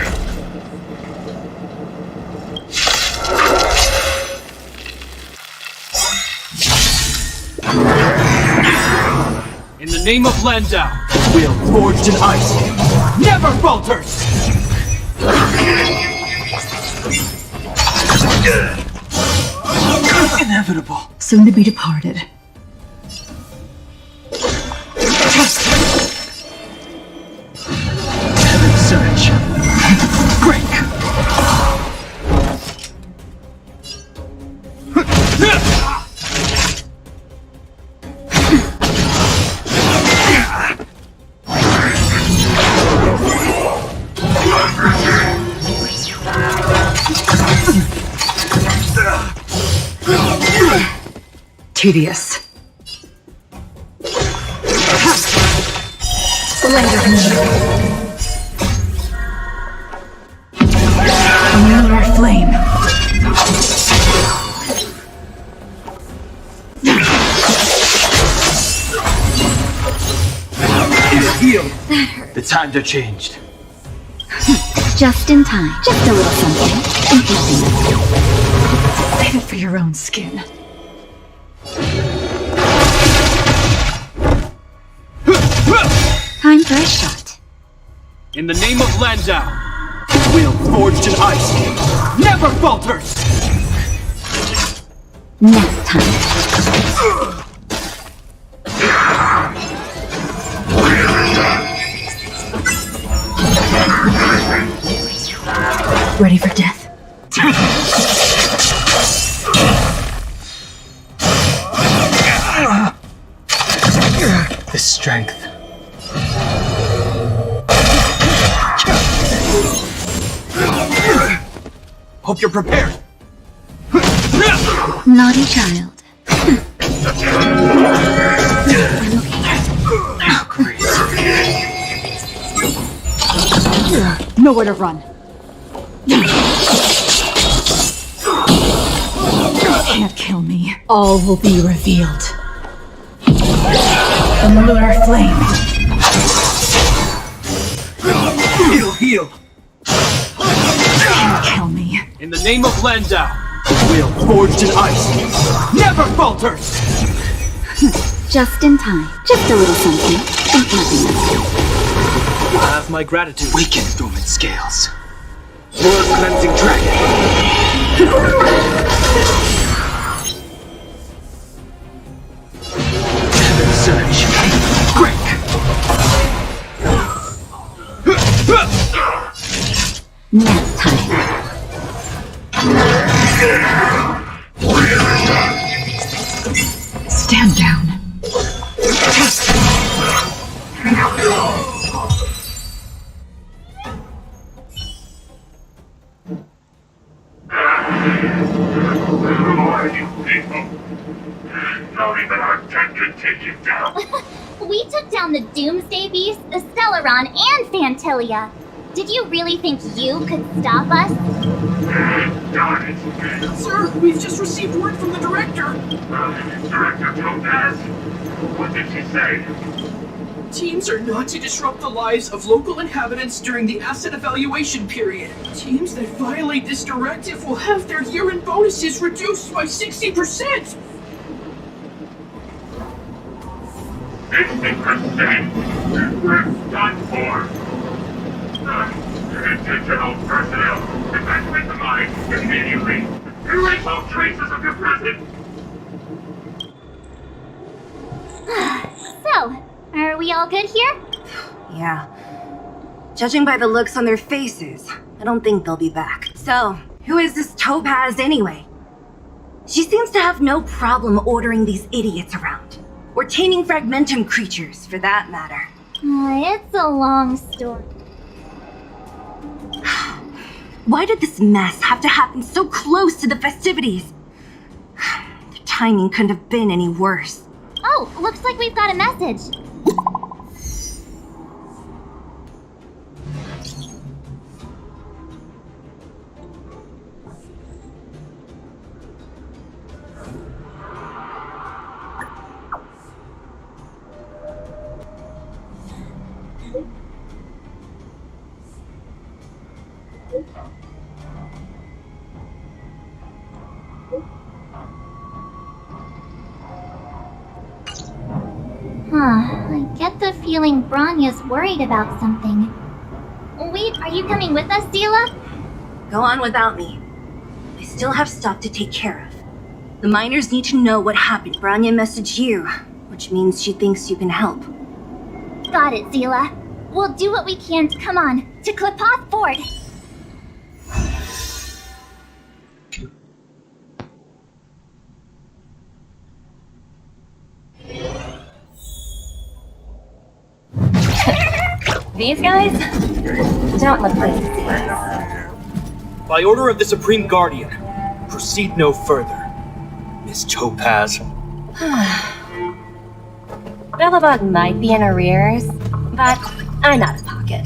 In the name of Landau, will forged in ice never falters! Inevitable. Soon to be departed. Heaven surge. Break! Tedious. Later. Another flame. Heal. The times are changed. Just in time. Just a little something. Interesting. Save it for your own skin. Time for a shot. In the name of Landau, will forged in ice never falters! Next time. Ready for death? The strength. Hope you're prepared. Naughty child. Nowhere to run. Can't kill me. All will be revealed. In the lunar flame. Heal, heal. Can't kill me. In the name of Landau, will forged in ice never falters! Just in time. Just a little something. Think nothing of it. You have my gratitude. Weaken dormant scales. Blood cleansing dragon. Heaven surge. Quick. Nap time. Stand down. Who are you people? Not even our tech could take you down. We took down the Doomsday Beast, the Stellaron, and Fantilia. Did you really think you could stop us? Darn it. Sir, we've just received word from the director. Director Topaz? What did she say? Teams are not to disrupt the lives of local inhabitants during the asset evaluation period. Teams that violate this directive will have their year-end bonuses reduced by 60%! 60%? We're done for. Intentional personnel, evacuate the mine immediately. Erase all traces of your presence. So, are we all good here? Yeah. Judging by the looks on their faces, I don't think they'll be back. So, who is this Topaz anyway? She seems to have no problem ordering these idiots around. Or taming fragmentum creatures, for that matter. It's a long story. Why did this mess have to happen so close to the festivities? The timing couldn't have been any worse. Oh, looks like we've got a message. I get the feeling Branya's worried about something. Wait, are you coming with us, Zila? Go on without me. I still have stuff to take care of. The miners need to know what happened. Branya messaged you, which means she thinks you can help. Got it, Zila. We'll do what we can. Come on, to Klipoth Ford. These guys don't look like easy. By order of the Supreme Guardian, proceed no further. Miss Topaz. Bellabug might be in arrears, but I'm out of pocket.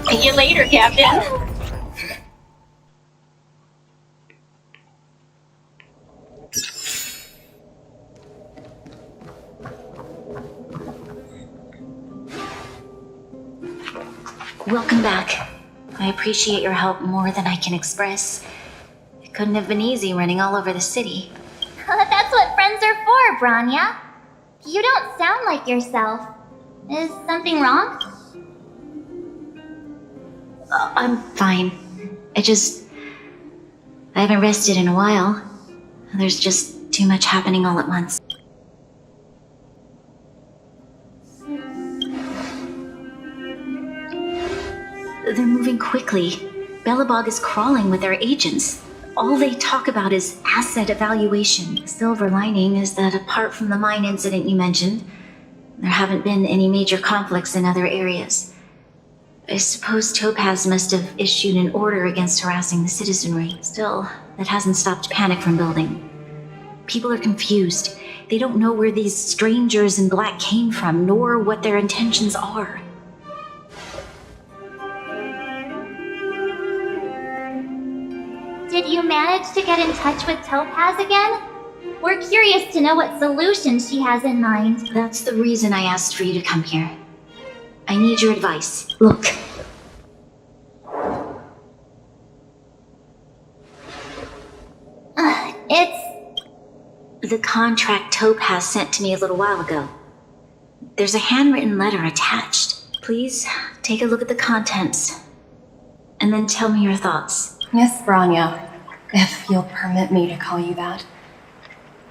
See you later, Captain. Welcome back. I appreciate your help more than I can express. It couldn't have been easy running all over the city. That's what friends are for, Branya. You don't sound like yourself. Is something wrong? I'm fine. I haven't rested in a while. There's just too much happening all at once. They're moving quickly. Bellabog is crawling with their agents. All they talk about is asset evaluation. The silver lining is that apart from the mine incident you mentioned, there haven't been any major conflicts in other areas. I suppose Topaz must have issued an order against harassing the citizenry. Still, that hasn't stopped panic from building. People are confused. They don't know where these strangers in black came from, nor what their intentions are. Did you manage to get in touch with Topaz again? We're curious to know what solution she has in mind. That's the reason I asked for you to come here. I need your advice. Look, The contract Topaz sent to me a little while ago. There's a handwritten letter attached. Please take a look at the contents, and then tell me your thoughts. Miss Branya, if you'll permit me to call you that,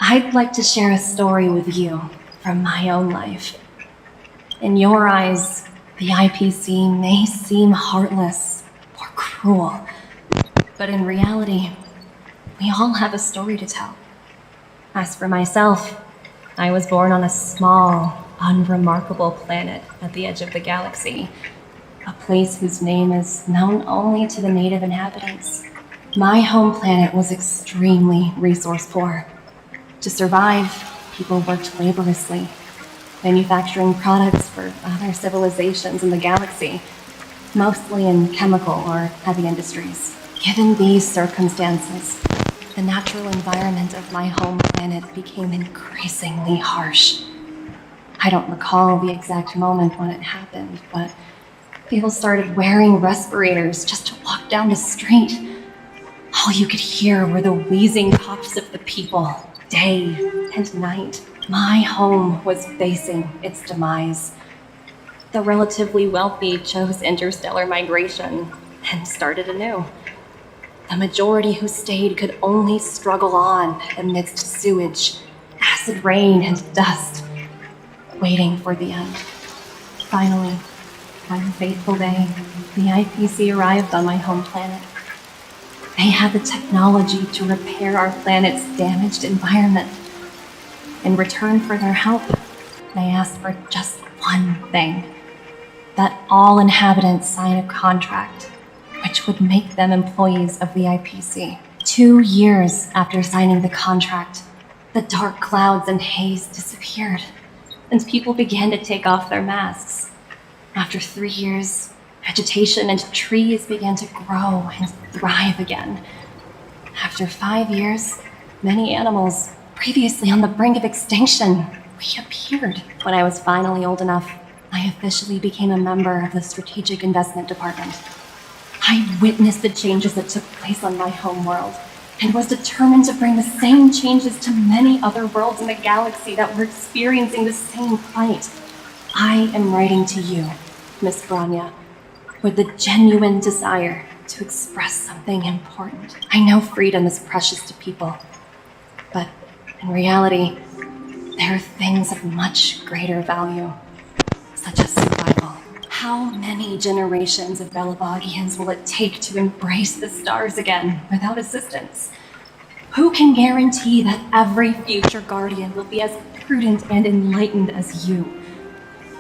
I'd like to share a story with you from my own life. In your eyes, the IPC may seem heartless or cruel, but in reality, we all have a story to tell. As for myself, I was born on a small, unremarkable planet at the edge of the galaxy, a place whose name is known only to the native inhabitants. My home planet was extremely resource poor. To survive, people worked laboriously, manufacturing products for other civilizations in the galaxy, mostly in chemical or heavy industries. Given these circumstances, the natural environment of my home planet became increasingly harsh. I don't recall the exact moment when it happened, but people started wearing respirators just to walk down the street. All you could hear were the wheezing coughs of the people, day and night. My home was facing its demise. The relatively wealthy chose interstellar migration and started anew. The majority who stayed could only struggle on amidst sewage, acid rain, and dust, waiting for the end. Finally, one fateful day, the IPC arrived on my home planet. They had the technology to repair our planet's damaged environment. In return for their help, they asked for just one thing: that all inhabitants sign a contract which would make them employees of the IPC. 2 years after signing the contract, the dark clouds and haze disappeared, and people began to take off their masks. After 3 years, vegetation and trees began to grow and thrive again. After 5 years, many animals, previously on the brink of extinction, reappeared. When I was finally old enough, I officially became a member of the Strategic Investment Department. I witnessed the changes that took place on my home world, and was determined to bring the same changes to many other worlds in the galaxy that were experiencing the same plight. I am writing to you, Miss Branya, with the genuine desire to express something important. I know freedom is precious to people, but in reality, there are things of much greater value, such as survival. How many generations of Belabogians will it take to embrace the stars again without assistance? Who can guarantee that every future Guardian will be as prudent and enlightened as you?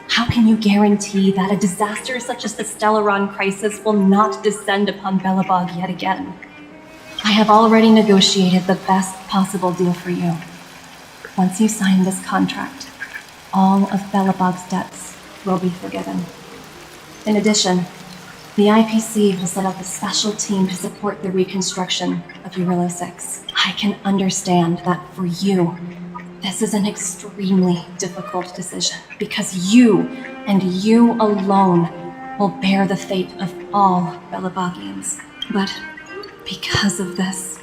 How can you guarantee that a disaster such as the Stellaron crisis will not descend upon Belobog yet again? I have already negotiated the best possible deal for you. Once you sign this contract, all of Belobog's debts will be forgiven. In addition, the IPC will set up a special team to support the reconstruction of Eurilo 6. I can understand that for you, this is an extremely difficult decision, because you, and you alone, will bear the fate of all Belabogians. But because of this,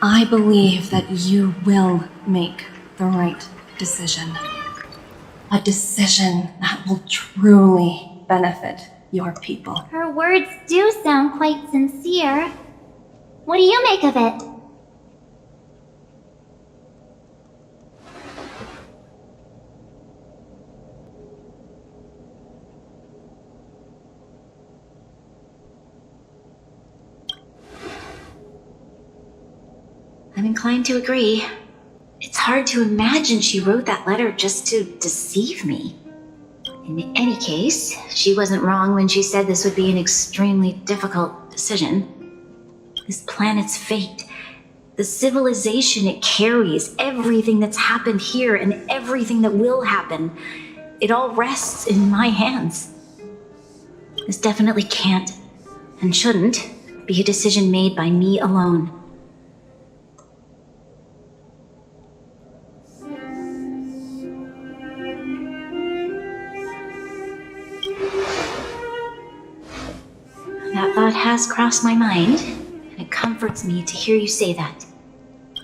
I believe that you will make the right decision. A decision that will truly benefit your people. Her words do sound quite sincere. What do you make of it? I'm inclined to agree. It's hard to imagine she wrote that letter just to deceive me. In any case, she wasn't wrong when she said this would be an extremely difficult decision. This planet's fate, the civilization it carries, everything that's happened here and everything that will happen, it all rests in my hands. This definitely can't, and shouldn't, be a decision made by me alone. That thought has crossed my mind, and it comforts me to hear you say that.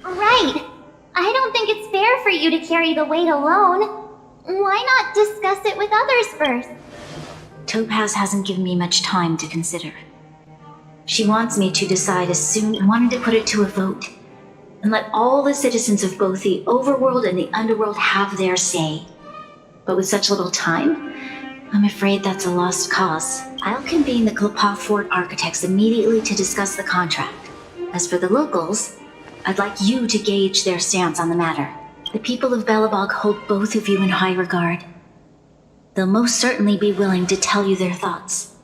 Right! I don't think it's fair for you to carry the weight alone. Why not discuss it with others first? Topaz hasn't given me much time to consider. She wants me to decide as soon and wanted to put it to a vote and let all the citizens of both the overworld and the underworld have their say. But with such little time, I'm afraid that's a lost cause. I'll convene the Klopov Fort architects immediately to discuss the contract. As for the locals, I'd like you to gauge their stance on the matter. The people of Belobog hold both of you in high regard. They'll most certainly be willing to tell you their thoughts.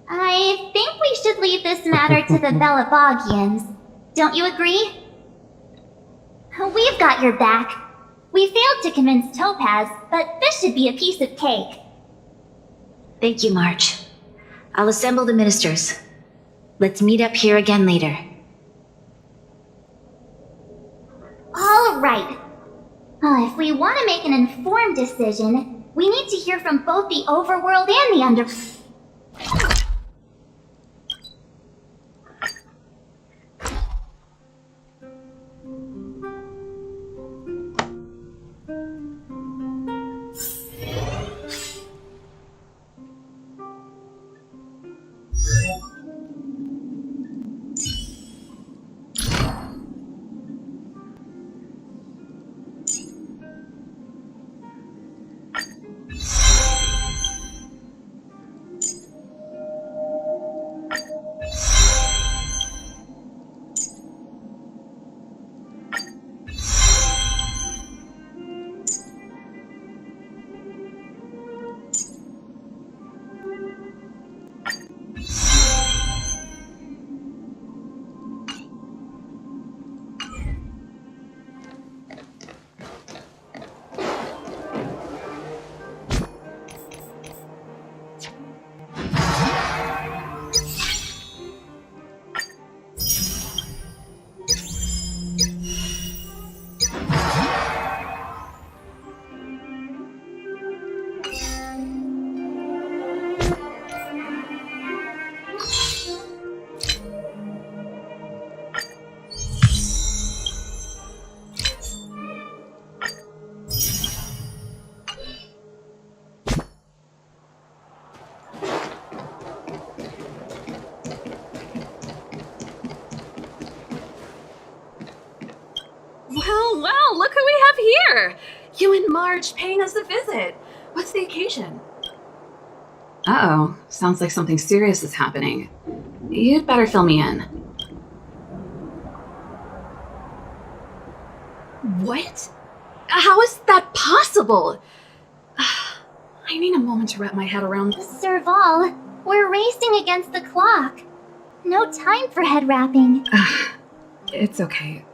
I think we should leave this matter to the Belobogians. Don't you agree? We've got your back. We failed to convince Topaz, but this should be a piece of cake. Thank you, March. I'll assemble the ministers. Let's meet up here again later. All right. If we want to make an informed decision, we need to hear from both the overworld and the under... Well, look who we have here! You and Marge paying us a visit. What's the occasion? Uh-oh. Sounds like something serious is happening. You'd better fill me in. What? How is that possible? I need a moment to wrap my head around. Serval, we're racing against the clock. No time for head wrapping. It's okay.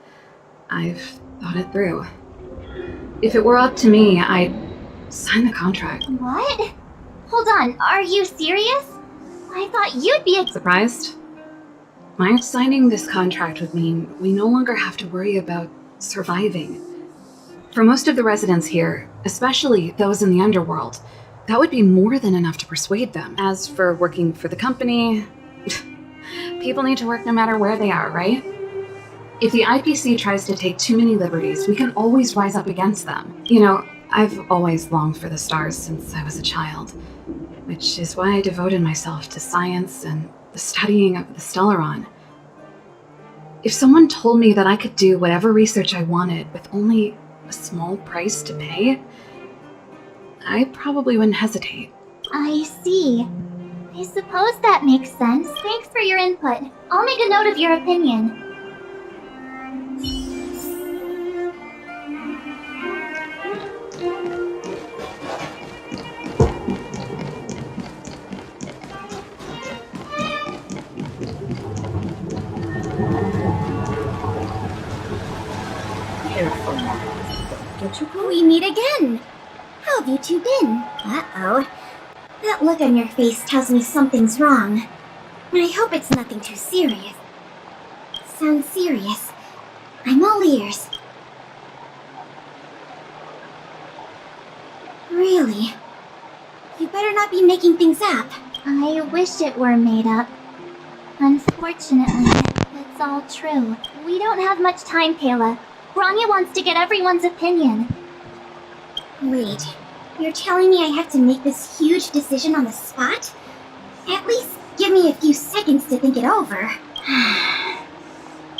I've thought it through. If it were up to me, I'd sign the contract. What? Hold on, are you serious? I thought you'd be Surprised? My signing this contract would mean we no longer have to worry about surviving. For most of the residents here, especially those in the underworld, that would be more than enough to persuade them. As for working for the company, people need to work no matter where they are, right? If the IPC tries to take too many liberties, we can always rise up against them. You know, I've always longed for the stars since I was a child, which is why I devoted myself to science and the studying of the Stellaron. If someone told me that I could do whatever research I wanted with only a small price to pay, I probably wouldn't hesitate. I see. I suppose that makes sense. Thanks for your input. I'll make a note of your opinion. We meet again. How have you two been? Uh-oh. That look on your face tells me something's wrong. I hope it's nothing too serious. Sounds serious. I'm all ears. Really? You better not be making things up. I wish it were made up. Unfortunately, it's all true. We don't have much time, Kayla. Bronya wants to get everyone's opinion. Wait, you're telling me I have to make this huge decision on the spot? At least give me a few seconds to think it over.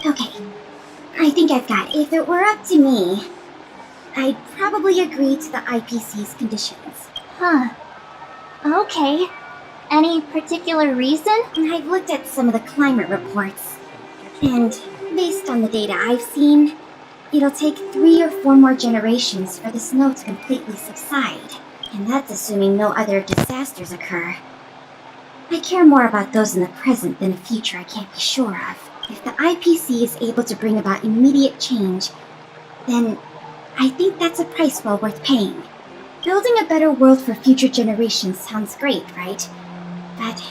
Okay, I think I've got it. If it were up to me, I'd probably agree to the IPC's conditions. Huh. Okay. Any particular reason? I've looked at some of the climate reports, and based on the data I've seen, it'll take 3 or 4 more generations for the snow to completely subside, and that's assuming no other disasters occur. I care more about those in the present than a future I can't be sure of. If the IPC is able to bring about immediate change, then I think that's a price well worth paying. Building a better world for future generations sounds great, right? But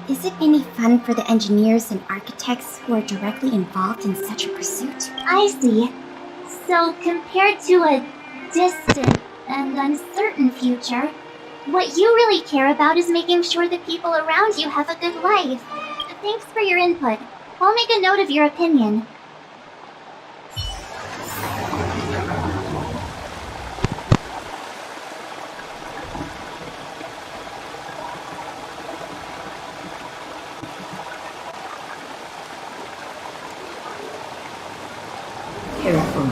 is it any fun for the engineers and architects who are directly involved in such a pursuit? I see. So, compared to a distant and uncertain future, what you really care about is making sure the people around you have a good life. Thanks for your input. I'll make a note of your opinion. Careful.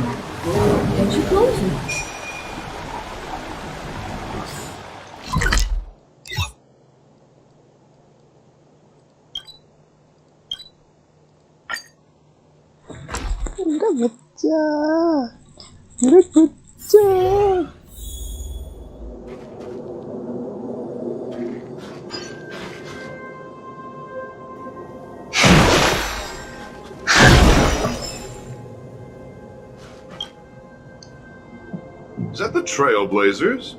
Get you closer. मेरा बच्चा मेरा बच्चा Is that the Trailblazers?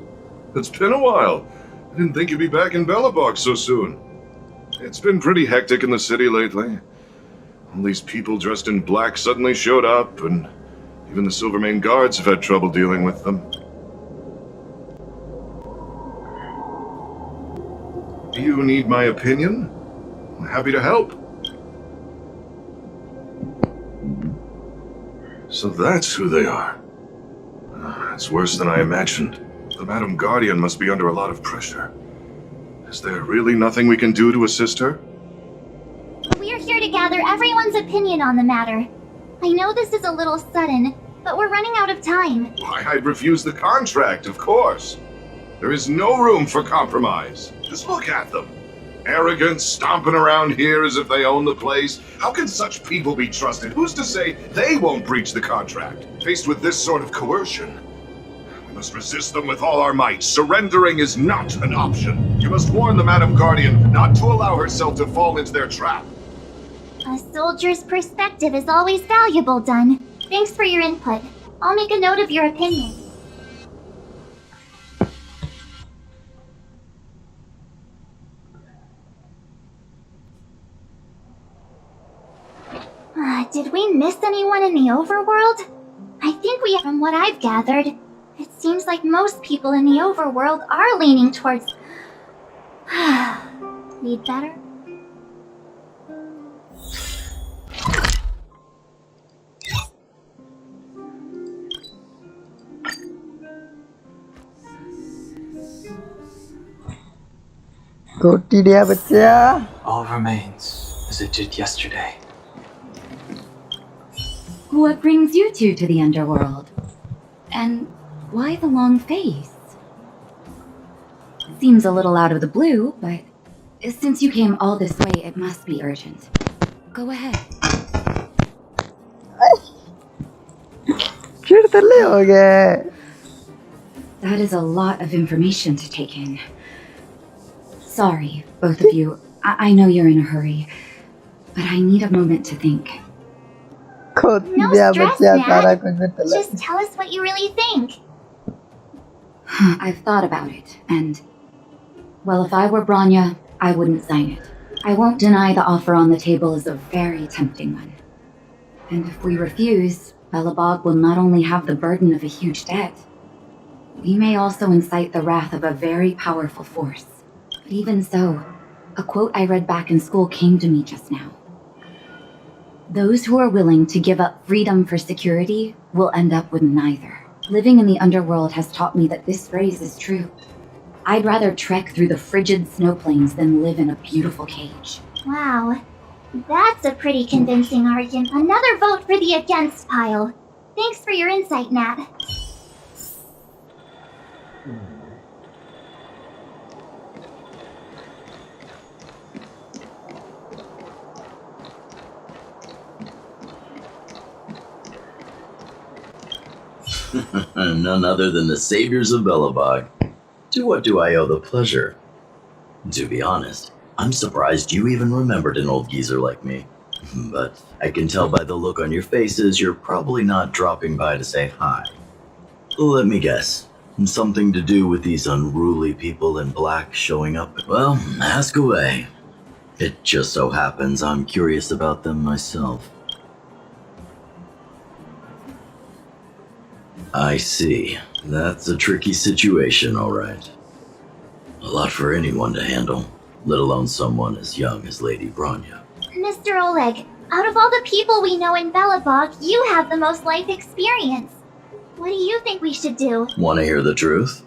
It's been a while. I didn't think you'd be back in Belobog so soon. It's been pretty hectic in the city lately. All these people dressed in black suddenly showed up, and even the Silvermane guards have had trouble dealing with them. Do you need my opinion? I'm happy to help. So that's who they are. It's worse than I imagined. The Madam Guardian must be under a lot of pressure. Is there really nothing we can do to assist her? We're here to gather everyone's opinion on the matter. I know this is a little sudden, but we're running out of time. Why, I'd refuse the contract, of course. There is no room for compromise. Just look at them. Arrogant, stomping around here as if they own the place. How can such people be trusted? Who's to say they won't breach the contract? Faced with this sort of coercion, we must resist them with all our might. Surrendering is not an option. You must warn the Madam Guardian not to allow herself to fall into their trap. A soldier's perspective is always valuable, Dunn. Thanks for your input. I'll make a note of your opinion. Did we miss anyone in the overworld? I think we, from what I've gathered, it seems like most people in the overworld are leaning towards... Need better? रोटी दिया बच्चा All remains as it did yesterday. What brings you two to the underworld? And why the long face? Seems a little out of the blue, but since you came all this way, it must be urgent. Go ahead. चिड़तले हो गए That is a lot of information to take in. Sorry, both of you. I know you're in a hurry, but I need a moment to think. खोती No दिया stress, बच्चा सारा Dad. कुछ में तला Just tell us what you really think. I've thought about it, and... Well, if I were Bronya, I wouldn't sign it. I won't deny the offer on the table is a very tempting one. And if we refuse, Belobog will not only have the burden of a huge debt, we may also incite the wrath of a very powerful force. But even so, A quote I read back in school came to me just now. Those who are willing to give up freedom for security will end up with neither. Living in the underworld has taught me that this phrase is true. I'd rather trek through the frigid snow plains than live in a beautiful cage. Wow. That's a pretty convincing argument. Another vote for the against pile. Thanks for your insight, Nat. None other than the saviors of Belobog. To what do I owe the pleasure? To be honest, I'm surprised you even remembered an old geezer like me. But I can tell by the look on your faces you're probably not dropping by to say hi. Let me guess. Something to do with these unruly people in black showing up? Well, ask away. It just so happens I'm curious about them myself. I see. That's a tricky situation, all right. A lot for anyone to handle, let alone someone as young as Lady Bronya. Mr. Oleg, out of all the people we know in Belobog, you have the most life experience. What do you think we should do? Want to hear the truth?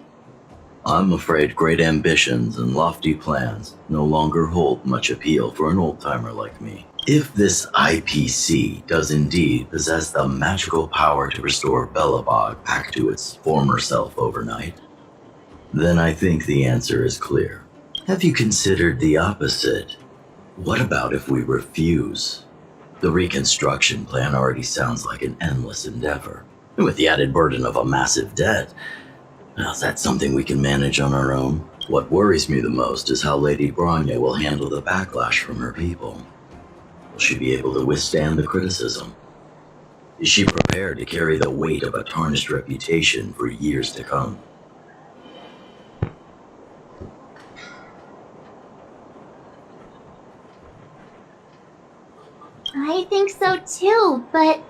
I'm afraid great ambitions and lofty plans no longer hold much appeal for an old-timer like me. If this IPC does indeed possess the magical power to restore Belobog back to its former self overnight, then I think the answer is clear. Have you considered the opposite? What about if we refuse? The reconstruction plan already sounds like an endless endeavor, with the added burden of a massive debt. Now, is that something we can manage on our own? What worries me the most is how Lady Bronya will handle the backlash from her people. Will she be able to withstand the criticism? Is she prepared to carry the weight of a tarnished reputation for years to come? I think so too, but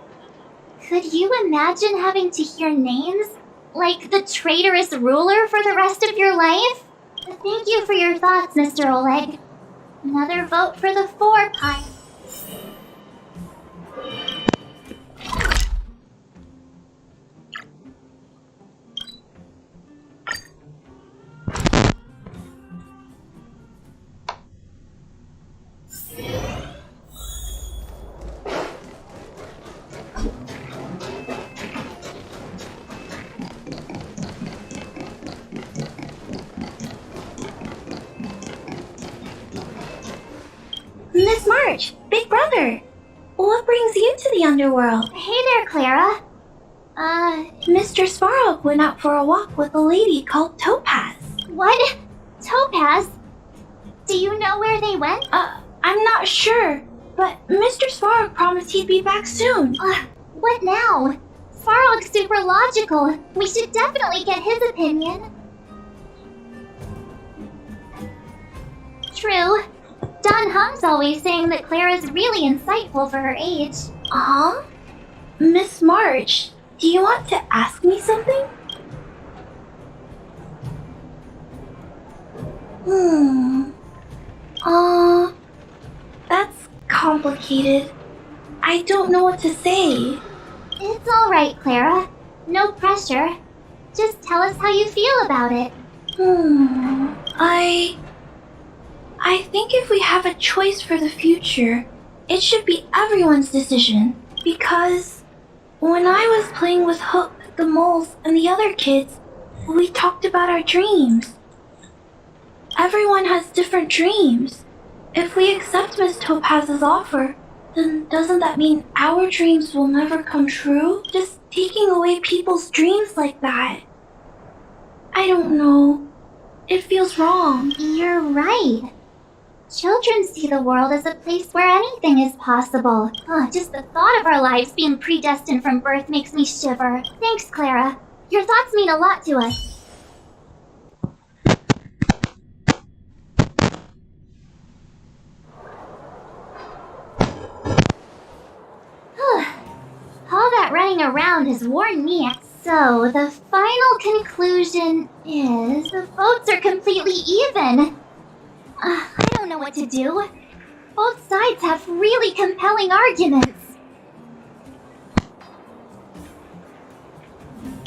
could you imagine having to hear names? Like the traitorous ruler for the rest of your life? Thank you for your thoughts, Mr. Oleg. Another vote for the 4 pile. Miss March, Big Brother, what brings you to the underworld? Hey there, Clara. Mr. Svarog went out for a walk with a lady called Topaz. What? Topaz? Do you know where they went? I'm not sure, but Mr. Svarog promised he'd be back soon. What now? Svarog's super logical. We should definitely get his opinion. True. Don Hung's always saying that Clara's really insightful for her age. Miss March, do you want to ask me something? That's complicated. I don't know what to say. It's alright, Clara. No pressure. Just tell us how you feel about it. I think if we have a choice for the future, it should be everyone's decision. Because when I was playing with Hook, the moles, and the other kids, we talked about our dreams. Everyone has different dreams. If we accept Miss Topaz's offer, then doesn't that mean our dreams will never come true? Just taking away people's dreams like that. I don't know. It feels wrong. You're right. Children see the world as a place where anything is possible. Just the thought of our lives being predestined from birth makes me shiver. Thanks, Clara. Your thoughts mean a lot to us. All that running around has worn me out. So, the final conclusion is the votes are completely even. I don't know what to do. Both sides have really compelling arguments.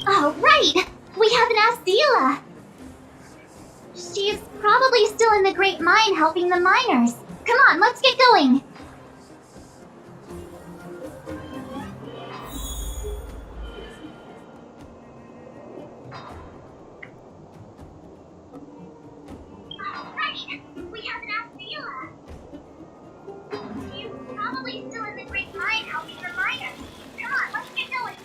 Oh, right! We haven't asked Zila! She's probably still in the Great Mine helping the miners. Come on, let's get going! Right! We haven't asked Zila! She's probably still in the Great Mine helping the miners. Come on, let's get going!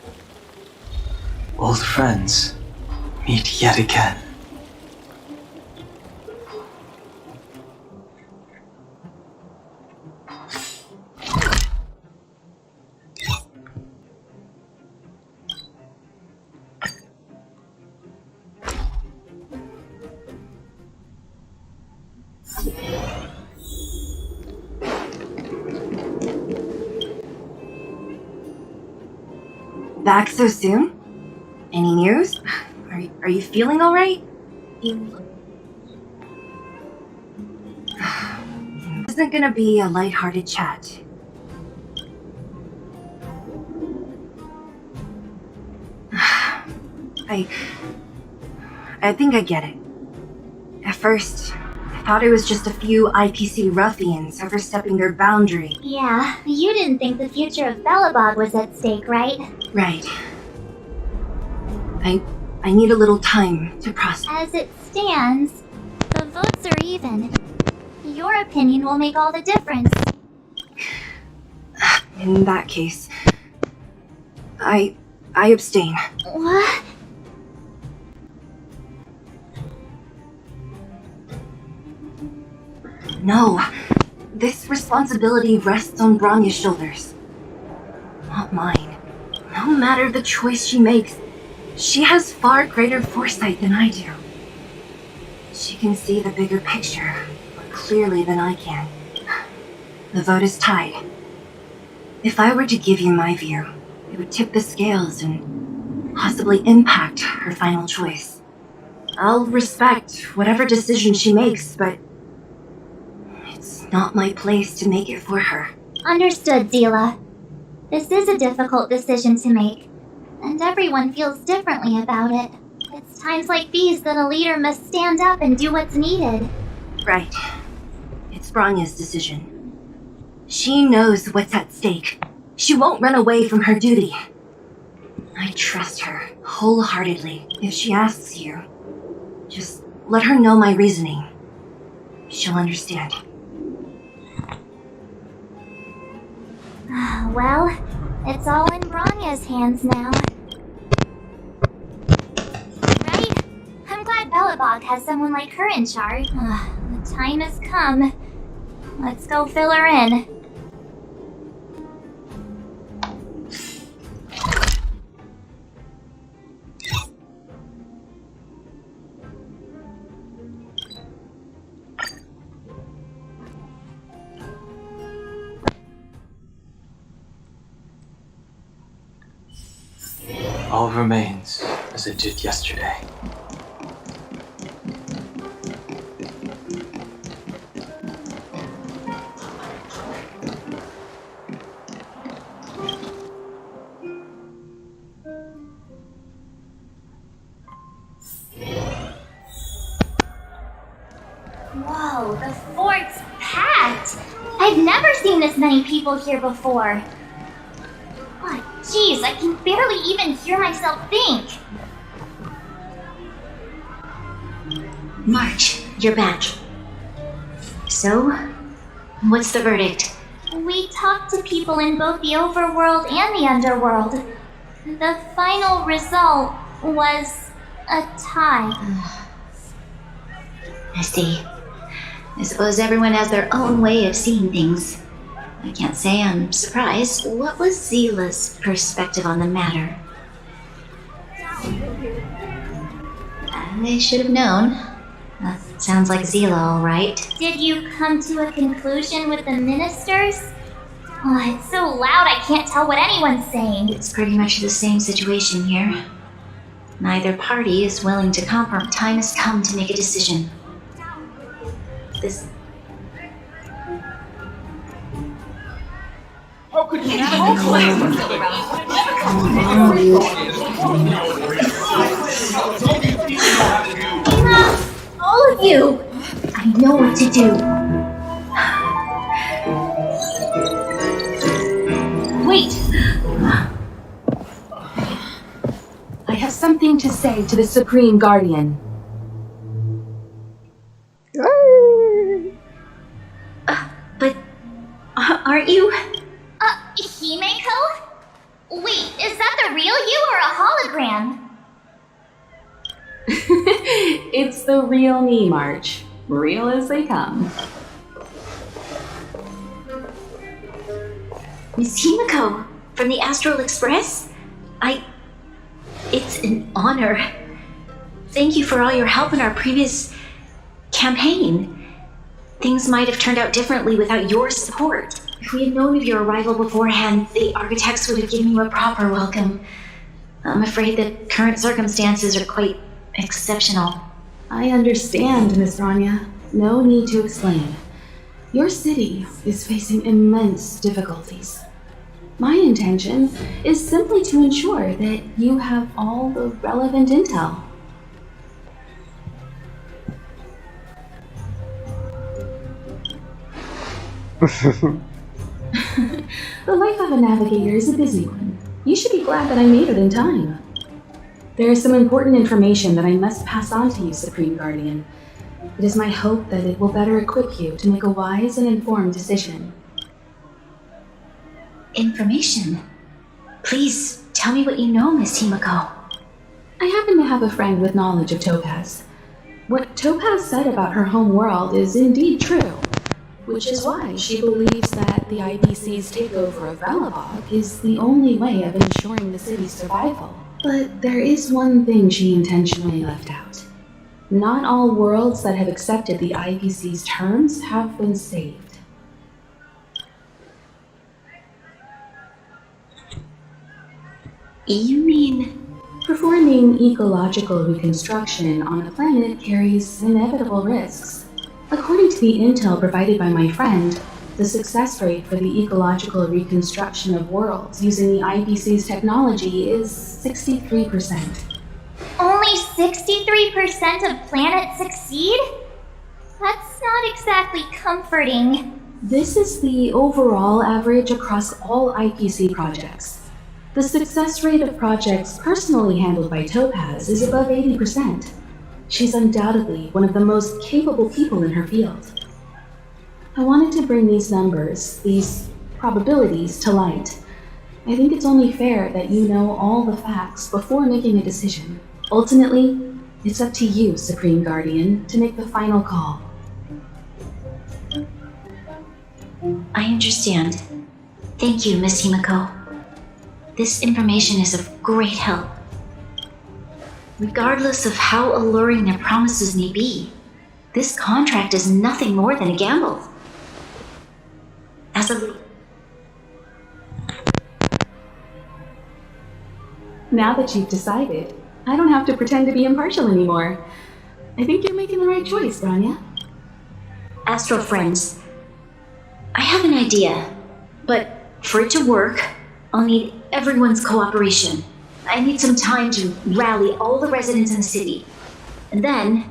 Old friends meet yet again. Back so soon? Any news? Are you feeling alright? This isn't gonna be a lighthearted chat. I think I get it. At first, I thought it was just a few IPC ruffians overstepping their boundary. Yeah, you didn't think the future of Belobog was at stake, right? Right. I need a little time to process. As it stands, the votes are even. Your opinion will make all the difference. In that case, I abstain. What? No. This responsibility rests on Branya's shoulders. Not mine. No matter the choice she makes, she has far greater foresight than I do. She can see the bigger picture more clearly than I can. The vote is tied. If I were to give you my view, it would tip the scales and possibly impact her final choice. I'll respect whatever decision she makes, but it's not my place to make it for her. Understood, Zila. This is a difficult decision to make, and everyone feels differently about it. It's times like these that a leader must stand up and do what's needed. Right. It's Branya's decision. She knows what's at stake. She won't run away from her duty. I trust her wholeheartedly. If she asks you, just let her know my reasoning. She'll understand. Well, it's all in Branya's hands now. Right? I'm glad Belobog has someone like her in charge. The time has come. Let's go fill her in. All remains as it did yesterday. Whoa, the fort's packed! I've never seen this many people here before. What? Jeez, I can barely even hear myself think. March, you're back. So, what's the verdict? We talked to people in both the overworld and the underworld. The final result was a tie. I see. I suppose everyone has their own way of seeing things. I can't say I'm surprised. What was Zila's perspective on the matter? They should have known. That sounds like Zila, all right. Did you come to a conclusion with the ministers? Oh, it's so loud I can't tell what anyone's saying. It's pretty much the same situation here. Neither party is willing to compromise. Time has come to make a decision. How could you Enough! All of you! I know what to do. Wait! I have something to say to the Supreme Guardian. But aren't you? Himeko? Wait, is that the real you or a hologram? It's the real me, March. Real as they come. Miss Himeko, from the Astral Express? It's an honor. Thank you for all your help in our previous campaign. Things might have turned out differently without your support. If we had known of your arrival beforehand, the architects would have given you a proper welcome. I'm afraid that current circumstances are quite exceptional. I understand, Miss Rania. No need to explain. Your city is facing immense difficulties. My intention is simply to ensure that you have all the relevant intel. The life of a navigator is a busy one. You should be glad that I made it in time. There is some important information that I must pass on to you, Supreme Guardian. It is my hope that it will better equip you to make a wise and informed decision. Information? Please tell me what you know, Miss Himeko. I happen to have a friend with knowledge of Topaz. What Topaz said about her home world is indeed true, which is why she believes that the IBC's takeover of Belobog is the only way of ensuring the city's survival. But there is one thing she intentionally left out. Not all worlds that have accepted the IBC's terms have been saved. You mean... Performing ecological reconstruction on a planet carries inevitable risks. According to the intel provided by my friend, the success rate for the ecological reconstruction of worlds using the IBC's technology is 63%. Only 63% of planets succeed? That's not exactly comforting. This is the overall average across all IPC projects. The success rate of projects personally handled by Topaz is above 80%. She's undoubtedly one of the most capable people in her field. I wanted to bring these numbers, these probabilities, to light. I think it's only fair that you know all the facts before making a decision. Ultimately, it's up to you, Supreme Guardian, to make the final call. I understand. Thank you, Miss Himeko. This information is of great help. Regardless of how alluring their promises may be, this contract is nothing more than a gamble. Now that you've decided, I don't have to pretend to be impartial anymore. I think you're making the right choice, Rania. Astral friends, I have an idea, but for it to work, I'll need everyone's cooperation. I need some time to rally all the residents in the city. And then,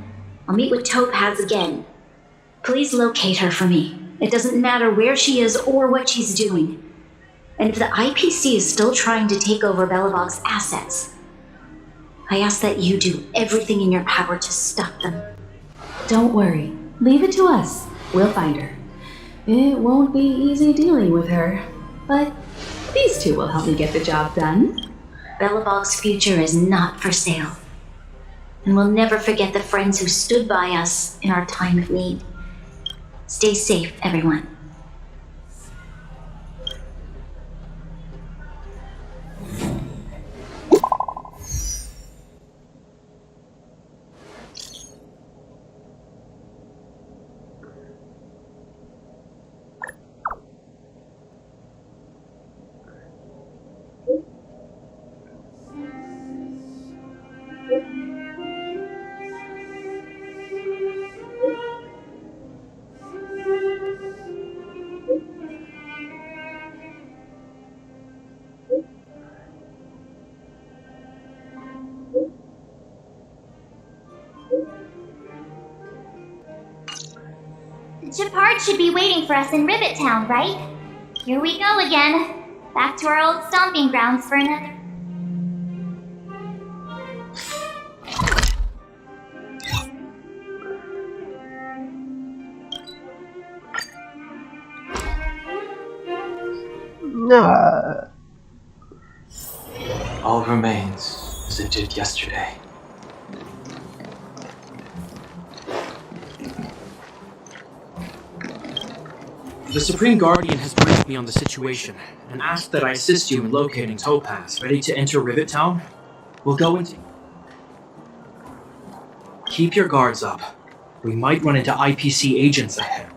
I'll meet with Topaz again. Please locate her for me. It doesn't matter where she is or what she's doing. And if the IPC is still trying to take over Belobog's assets, I ask that you do everything in your power to stop them. Don't worry. Leave it to us. We'll find her. It won't be easy dealing with her, but these two will help me get the job done. Belobog's future is not for sale. And we'll never forget the friends who stood by us in our time of need. Stay safe, everyone. Shepard should be waiting for us in Rivet Town, right? Here we go again. Back to our old stomping grounds for another... All remains as it did yesterday. The Supreme Guardian has briefed me on the situation and asked that I assist you in locating Topaz, ready to enter Rivet Town. We'll go into... Keep your guards up. We might run into IPC agents ahead.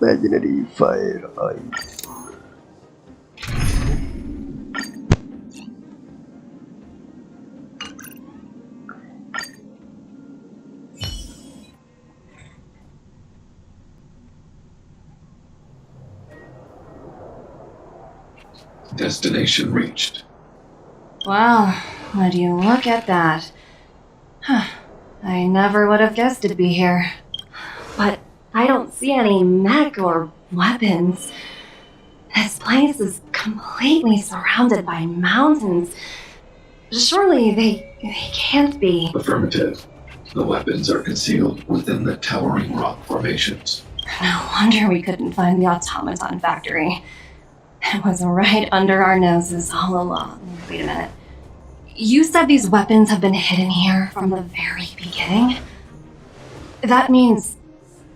Imaginary fire eye. Destination reached. Wow, would you look at that? Huh. I never would have guessed it'd be here. But I don't see any mech or weapons. This place is completely surrounded by mountains. Surely they can't be. Affirmative. The weapons are concealed within the towering rock formations. No wonder we couldn't find the automaton factory. It was right under our noses all along. Wait a minute. You said these weapons have been hidden here from the very beginning? That means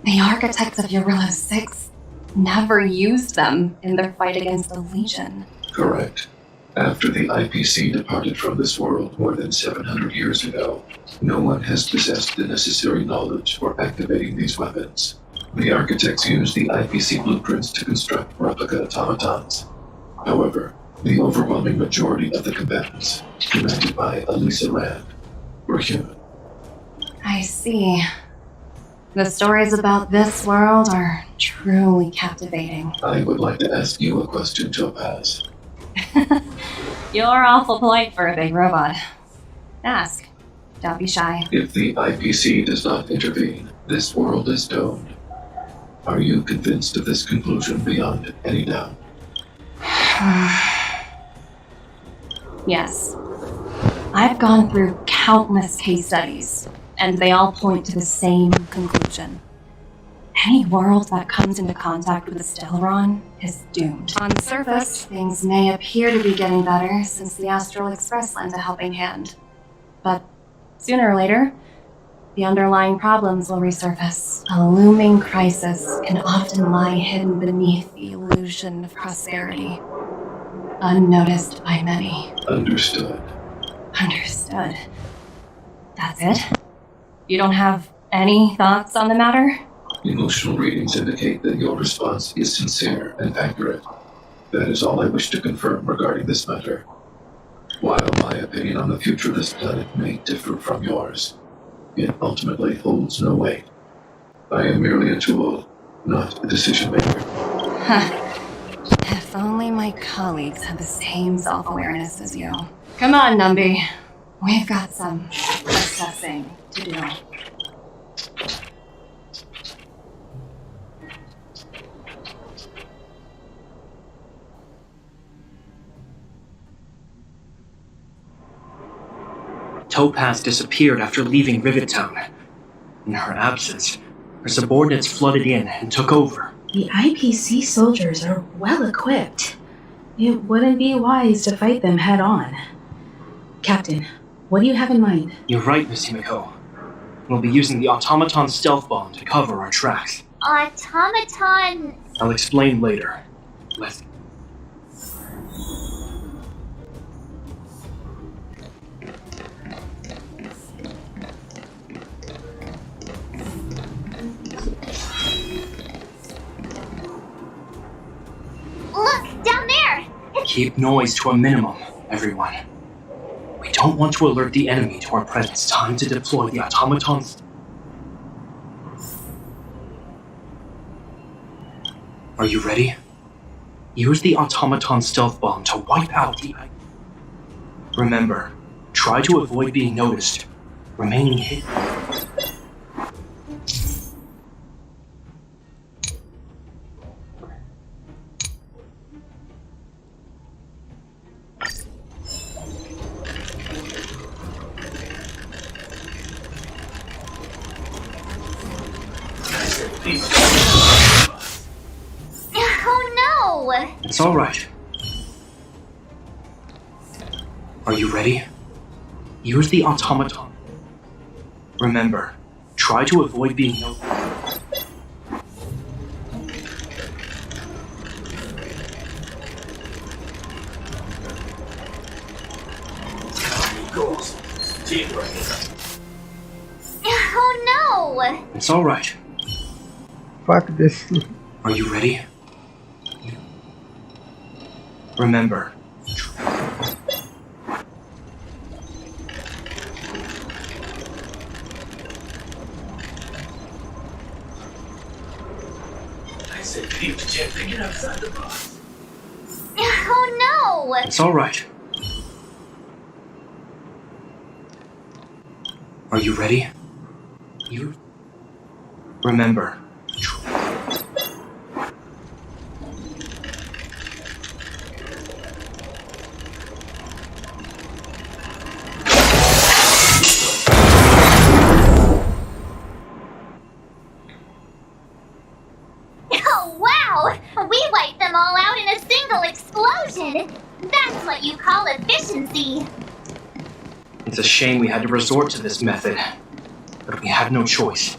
the architects of Eurilla 6 never used them in their fight against the Legion. Correct. After the IPC departed from this world more than 700 years ago, no one has possessed the necessary knowledge for activating these weapons. The architects used the IPC blueprints to construct replica automatons. However, the overwhelming majority of the combatants, commanded by Elisa Rand, were human. I see. The stories about this world are truly captivating. I would like to ask you a question, Topaz. You're awful polite for a big robot. Ask. Don't be shy. If the IPC does not intervene, this world is doomed. Are you convinced of this conclusion beyond any doubt? Yes. I've gone through countless case studies, and they all point to the same conclusion. Any world that comes into contact with the Stellaron is doomed. On the surface, things may appear to be getting better since the Astral Express lent a helping hand. But sooner or later, the underlying problems will resurface. A looming crisis can often lie hidden beneath the illusion of prosperity, unnoticed by many. Understood. Understood. That's it? You don't have any thoughts on the matter? Emotional readings indicate that your response is sincere and accurate. That is all I wish to confirm regarding this matter. While my opinion on the future of this planet may differ from yours, it ultimately holds no weight. I am merely a tool, not a decision maker. If only my colleagues had the same self-awareness as you. Come on, Numby. We've got some assessing to do. Topaz disappeared after leaving Rivet Town. In her absence, her subordinates flooded in and took over. The IPC soldiers are well equipped. It wouldn't be wise to fight them head on. Captain, what do you have in mind? You're right, Miss Himiko. We'll be using the automaton stealth bomb to cover our tracks. Automaton... I'll explain later. Let's... Look, down there! Keep noise to a minimum, everyone. We don't want to alert the enemy to our presence. Time to deploy the automatons. Are you ready? Use the automaton stealth bomb to wipe out the... Remember, try to avoid being noticed, remaining hidden. Oh no! It's alright. Are you ready? Use the automaton. Remember, try to avoid being noticed. Goals. Teamwork. Oh no! It's alright. Fuck this. Are you ready? Remember. I said keep thinking outside the box. Oh no! It's alright. Are you ready? You remember. Oh wow! We wiped them all out in a single explosion! That's what you call efficiency! It's a shame we had to resort to this method, but we had no choice.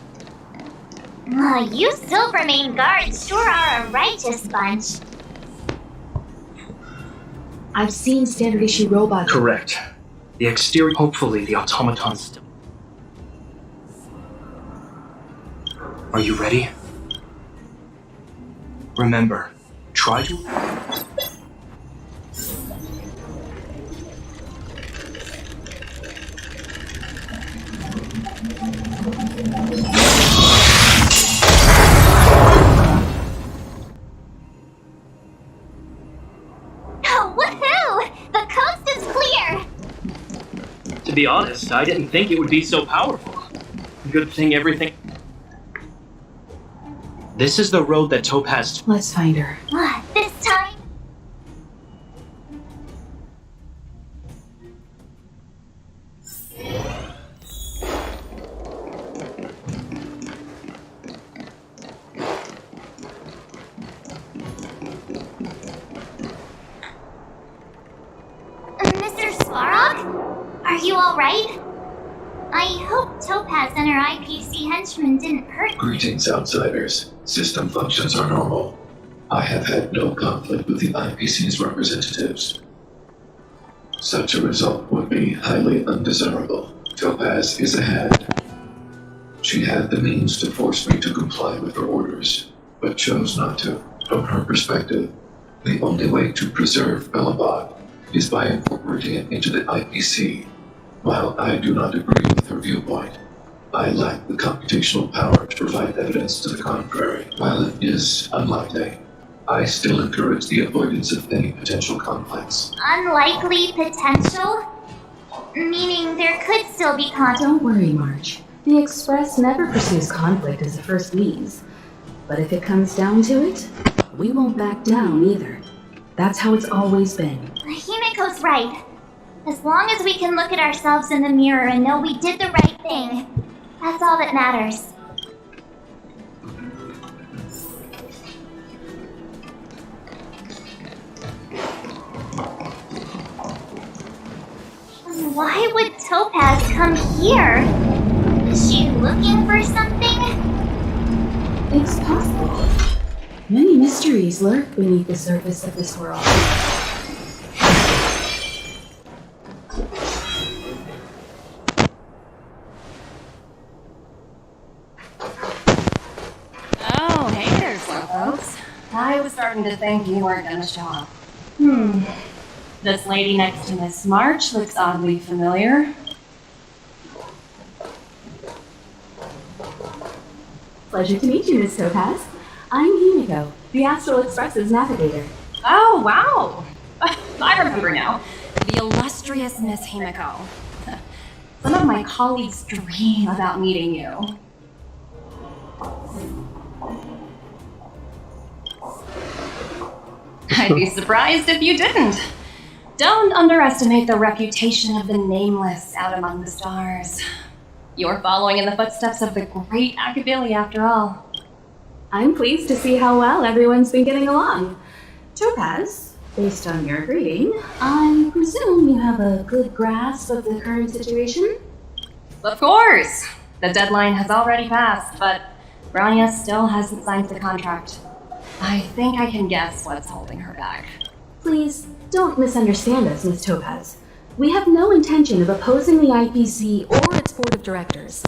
You Silvermane guards sure are a righteous bunch. I've seen standard issue robots. Correct. The exterior, hopefully the automaton still. Are you ready? Remember, try to... Oh, woohoo! The coast is clear! To be honest, I didn't think it would be so powerful. Good thing everything... This is the road that Topaz... Let's find her. This time... Mr. Svarog? Are you alright? I hope Topaz and her IPC henchmen didn't hurt you. Greetings, outsiders. System functions are normal. I have had no conflict with the IPC's representatives. Such a result would be highly undesirable. Topaz is ahead. She had the means to force me to comply with her orders, but chose not to. From her perspective, the only way to preserve Belobog is by incorporating it into the IPC. While I do not agree with her viewpoint, I lack the computational power to provide evidence to the contrary. While it is unlikely, I still encourage the avoidance of any potential conflicts. Unlikely potential? Meaning there could still be conflict. Don't worry, March. The Express never pursues conflict as a first means. But if it comes down to it, we won't back down either. That's how it's always been. Himiko's right. As long as we can look at ourselves in the mirror and know we did the right thing, that's all that matters. Why would Topaz come here? Is she looking for something? It's possible. Many mysteries lurk beneath the surface of this world. Oh, hey there, some folks. I was starting to think you weren't gonna show up. This lady next to Miss March looks oddly familiar. Pleasure to meet you, Miss Topaz. I'm Himiko, the Astral Express's navigator. Oh, wow! I remember now. The illustrious Miss Himiko. Some of my colleagues dream about meeting you. I'd be surprised if you didn't. Don't underestimate the reputation of the nameless out among the stars. You're following in the footsteps of the great Akabili, after all. I'm pleased to see how well everyone's been getting along. Topaz, based on your greeting, I presume you have a good grasp of the current situation? Of course! The deadline has already passed, but Rania still hasn't signed the contract. I think I can guess what's holding her back. Please, don't misunderstand us, Miss Topaz. We have no intention of opposing the IPC or its board of directors.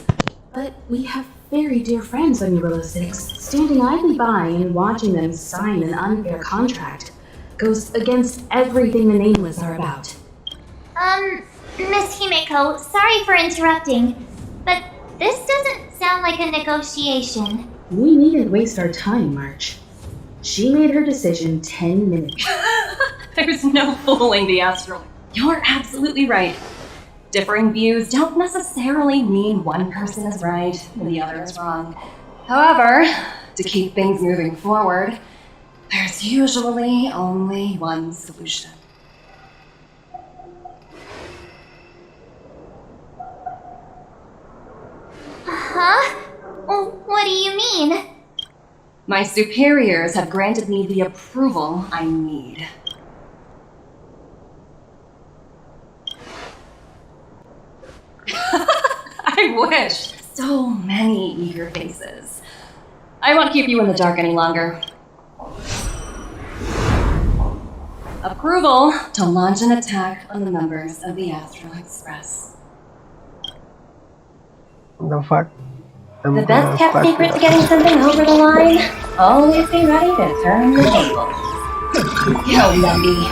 But we have very dear friends on Euro 6. Standing idly by and watching them sign an unfair contract goes against everything the Nameless are about. Miss Himeko, sorry for interrupting, but this doesn't sound like a negotiation. We needn't waste our time, March. She made her decision 10 minutes. There's no fooling the Astral. You're absolutely right. Differing views don't necessarily mean one person is right and the other is wrong. However, to keep things moving forward, there's usually only one solution. Huh? What do you mean? My superiors have granted me the approval I need. I wish. So many eager faces. I won't keep you in the dark any longer. Approval to launch an attack on the members of the Astral Express. The fuck? The best kept secret to getting something over the line? Always be ready to turn the tables. Yo, Lundy.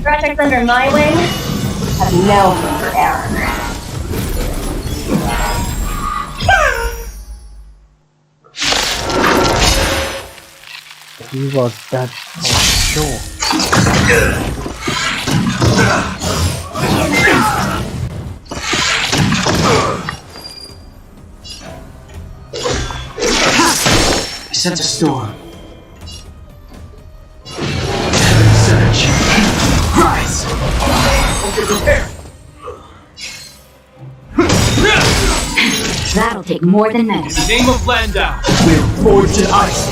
Projects under my wing have no room for error. He was that for sure. I sense a storm. Surge. Rise! Okay, prepare! That'll take more than minutes. In the name of Landau, we're forged in ice.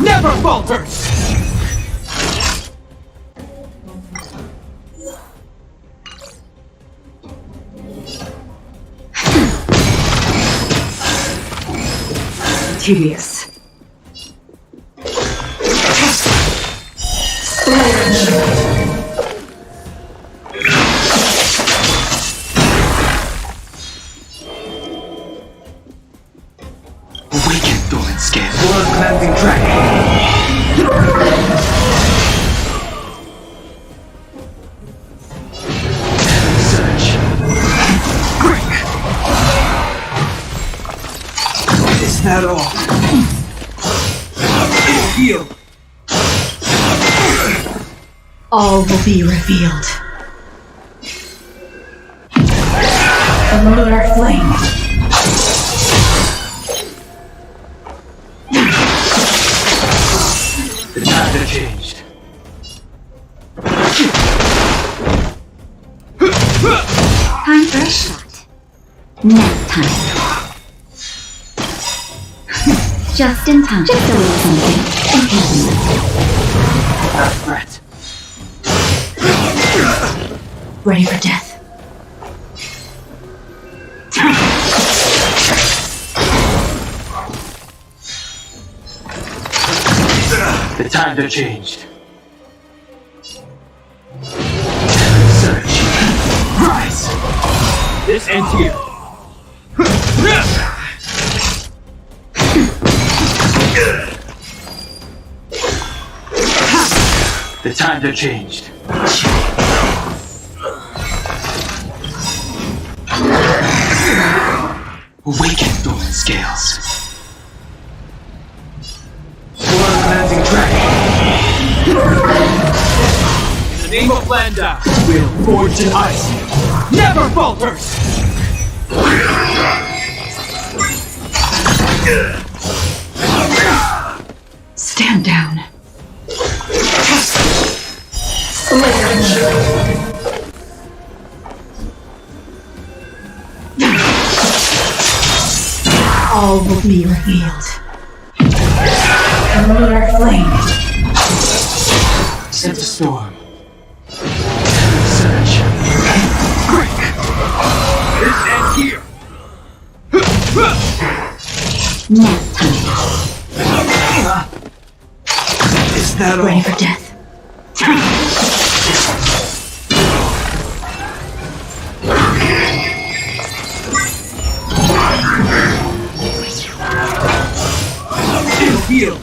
Never falters! Tedious. Awaken, dormant scale. Blood cleansing dragon. Surge. Quick. Is that all? Heal. All will be revealed. The lunar flame. The times have changed. Time for a shot. Next time. Just in time. Just a little something. In case Not a threat. Ready for death. The times have changed. Surge. Rise! This ends here. The times have changed. Awaken, dormant scales. Blood cleansing dragon. In the name of Landau, we'll forge in ice. Never falters! Stand down. All will be revealed. Clear flame. Set the storm. Surge. Break. This ends here. Nap time. Is that all? Ready for death. It'll heal.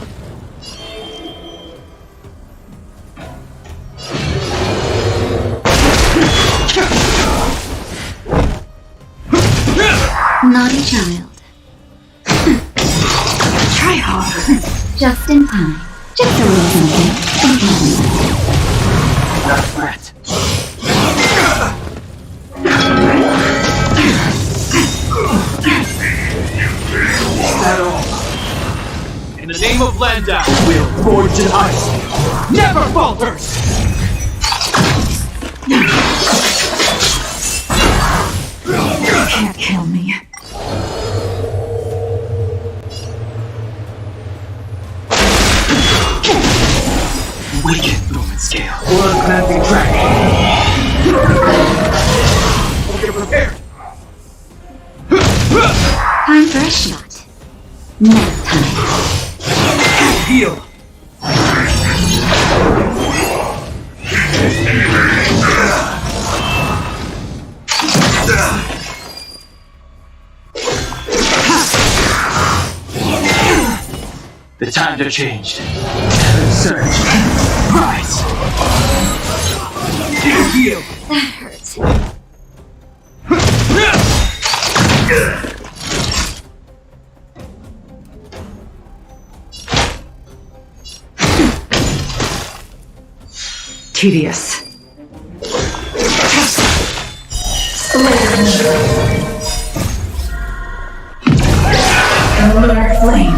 Naughty child. Try harder. Just in time. Just a little something. Not a threat. Is that all? In the name of Landau, we'll forge an ice. Never falters! You can't kill me. Wicked Roman scale. Blood clamping dragon. Get prepared. Time for a shot. Nap time. Heal. The times have changed. Surge. Rise. Heal. That hurts. Tedious. Clear flame.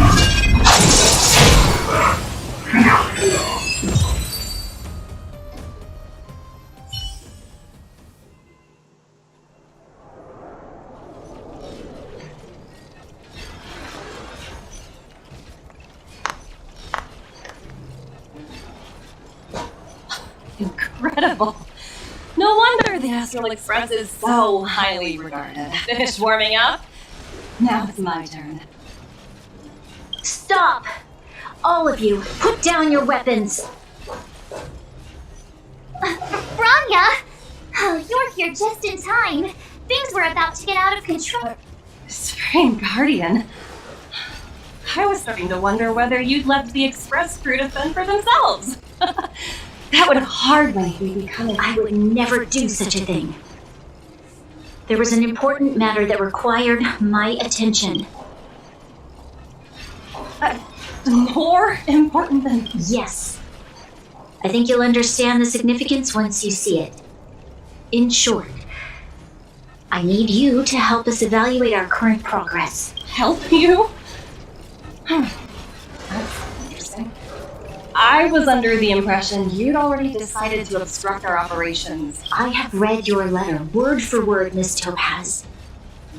Incredible. No wonder the Astral Express is so highly regarded. Finished warming up? Now it's my turn. Stop! All of you, put down your weapons. Rania! Oh, you're here just in time. Things were about to get out of control. Supreme Guardian. I was starting to wonder whether you'd left the Express crew to fend for themselves. That would hardly be becoming. I would never do such a thing. There was an important matter that required my attention. More important than... Yes. I think you'll understand the significance once you see it. In short, I need you to help us evaluate our current progress. Help you? That's interesting. I was under the impression you'd already decided to obstruct our operations. I have read your letter, word for word, Miss Topaz.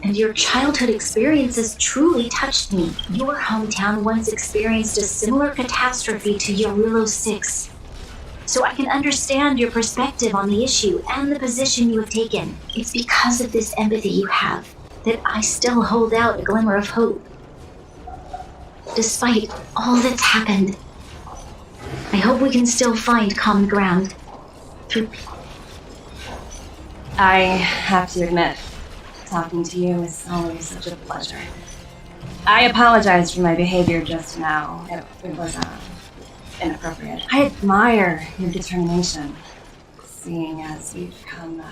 And your childhood experiences truly touched me. Your hometown once experienced a similar catastrophe to Yarulo 6. So I can understand your perspective on the issue and the position you have taken. It's because of this empathy you have that I still hold out a glimmer of hope. Despite all that's happened, I hope we can still find common ground. I have to admit, talking to you is always such a pleasure. I apologize for my behavior just now. It was inappropriate. I admire your determination. Seeing as we've come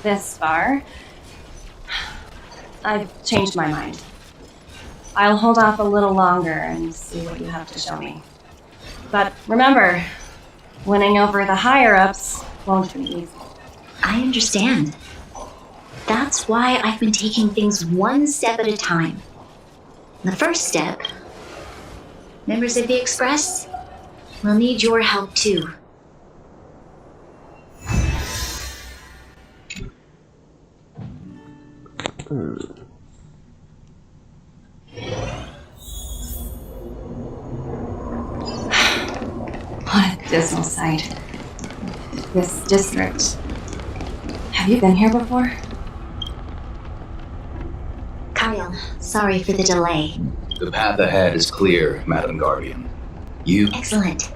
this far, I've changed my mind. I'll hold off a little longer and see what you have to show me. But remember, winning over the higher-ups won't be easy. I understand. That's why I've been taking things one step at a time. The first step, members of the Express, will need your help too. What a dismal sight. This district. Have you been here before? Kyle, sorry for the delay. The path ahead is clear, Madam Guardian. You... Excellent.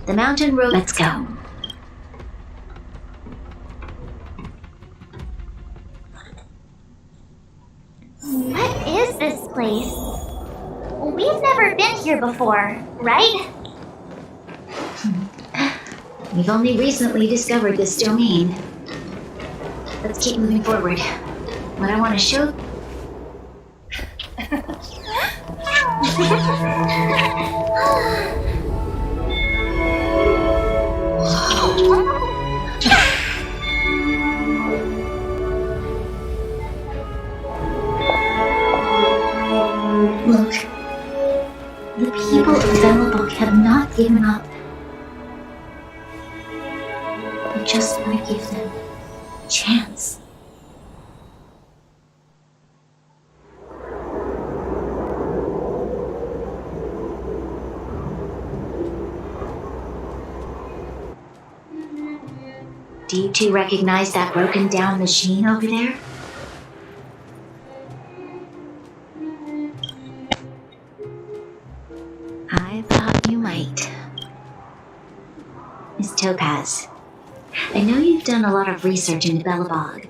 The mountain road. Let's go. What is this place? We've never been here before, right? We've only recently discovered this domain. Let's keep moving forward. What I want to show... Look. The people of Velobok have not given up. I just want to give them a chance. Do you two recognize that broken down machine over there? I thought you might. Miss Topaz, I know you've done a lot of research into Belobog.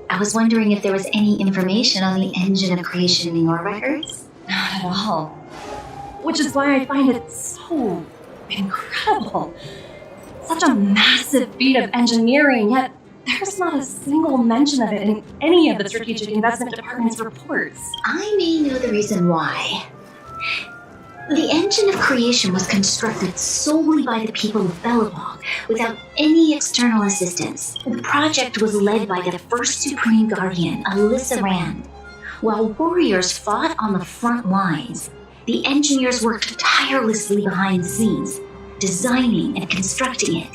I was wondering if there was any information on the engine of creation in your records? Not at all. Which is why I find it so incredible. Such a massive feat of engineering, yet there's not a single mention of it in any of the Strategic Investment Department's reports. I may know the reason why. The engine of creation was constructed solely by the people of Belobog, without any external assistance. The project was led by the first Supreme Guardian, Alyssa Rand. While warriors fought on the front lines, the engineers worked tirelessly behind the scenes, designing and constructing it.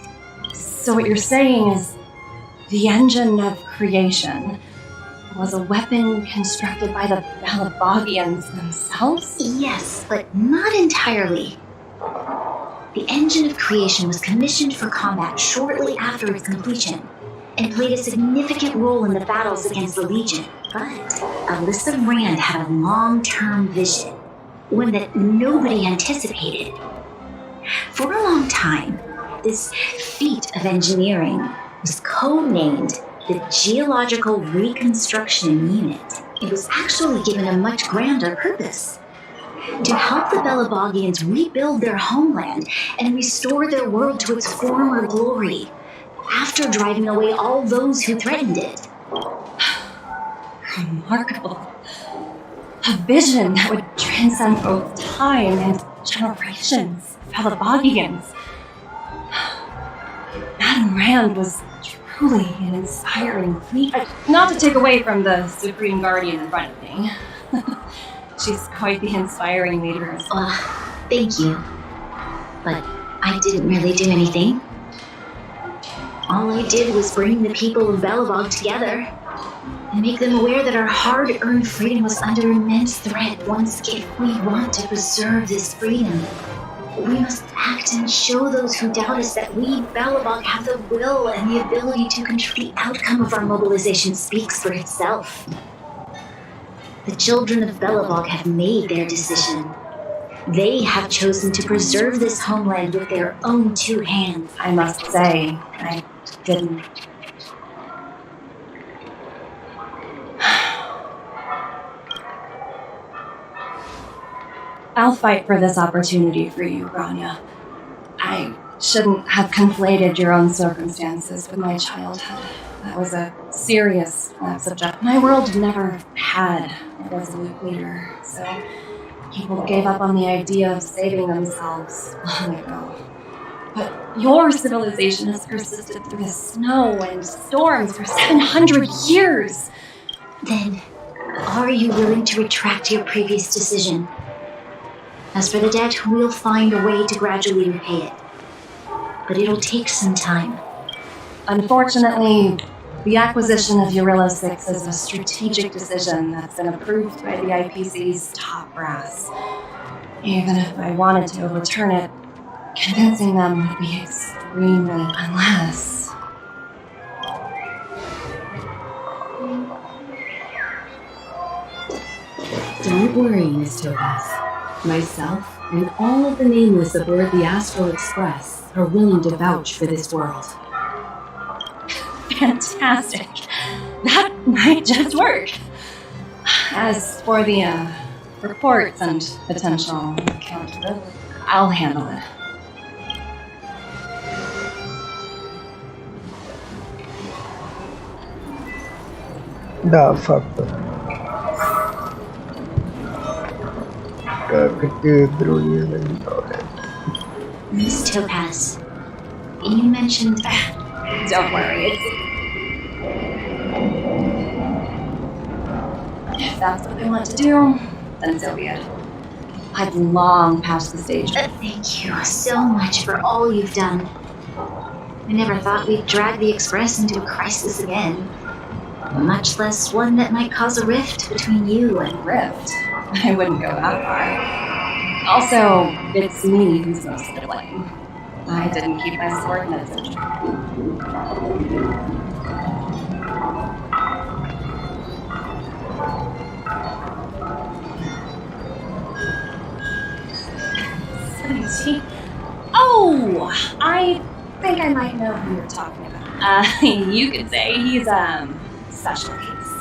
So what you're saying is the engine of creation was a weapon constructed by the Belabogians themselves? Yes, but not entirely. The engine of creation was commissioned for combat shortly after its completion, and played a significant role in the battles against the Legion. But Alyssa Rand had a long-term vision, one that nobody anticipated. For a long time, this feat of engineering was codenamed the Geological Reconstruction Unit. It was actually given a much grander purpose: to help the Belabogians rebuild their homeland and restore their world to its former glory, after driving away all those who threatened it. Remarkable. A vision that would transcend both time and generations of Belabogians. Madame Rand was truly an inspiring lead. Not to take away from the Supreme Guardian in front of me. She's quite the inspiring leader as well. Thank you. But I didn't really do anything. All I did was bring the people of Belobog together and make them aware that our hard-earned freedom was under immense threat. Once again, if we want to preserve this freedom, we must act and show those who doubt us that we, Belobog, have the will and the ability to control. The outcome of our mobilization speaks for itself. The children of Belobog have made their decision. They have chosen to preserve this homeland with their own two hands. I must say, I didn't. I'll fight for this opportunity for you, Grania. I shouldn't have conflated your own circumstances with my childhood. That was a serious subject. My world never had a resolute leader, so people gave up on the idea of saving themselves long ago. But your civilization has persisted through the snow and storms for 700 years. Then, are you willing to retract your previous decision? As for the debt, we'll find a way to gradually repay it. But it'll take some time. Unfortunately, The acquisition of Urilla 6 is a strategic decision that's been approved by the IPC's top brass. Even if I wanted to overturn it, convincing them would be extremely unless... Don't worry, Miss Topaz. Myself and all of the nameless aboard the Astral Express are willing to vouch for this world. Fantastic. That might just work. As for the reports and potential accountability, I'll handle it. The fuck. Kecederunya lagi. Miss Topaz, you mentioned that. Don't worry, if that's what they want to do, then so be it. I've long passed the stage. Thank you so much for all you've done. I never thought we'd drag the Express into a crisis again. Much less one that might cause a rift between you and... Rift? I wouldn't go that far. Also, it's me who's most to blame. I didn't keep my subordinates in check. Oh, I think I might know who you're talking about. You could say he's special case.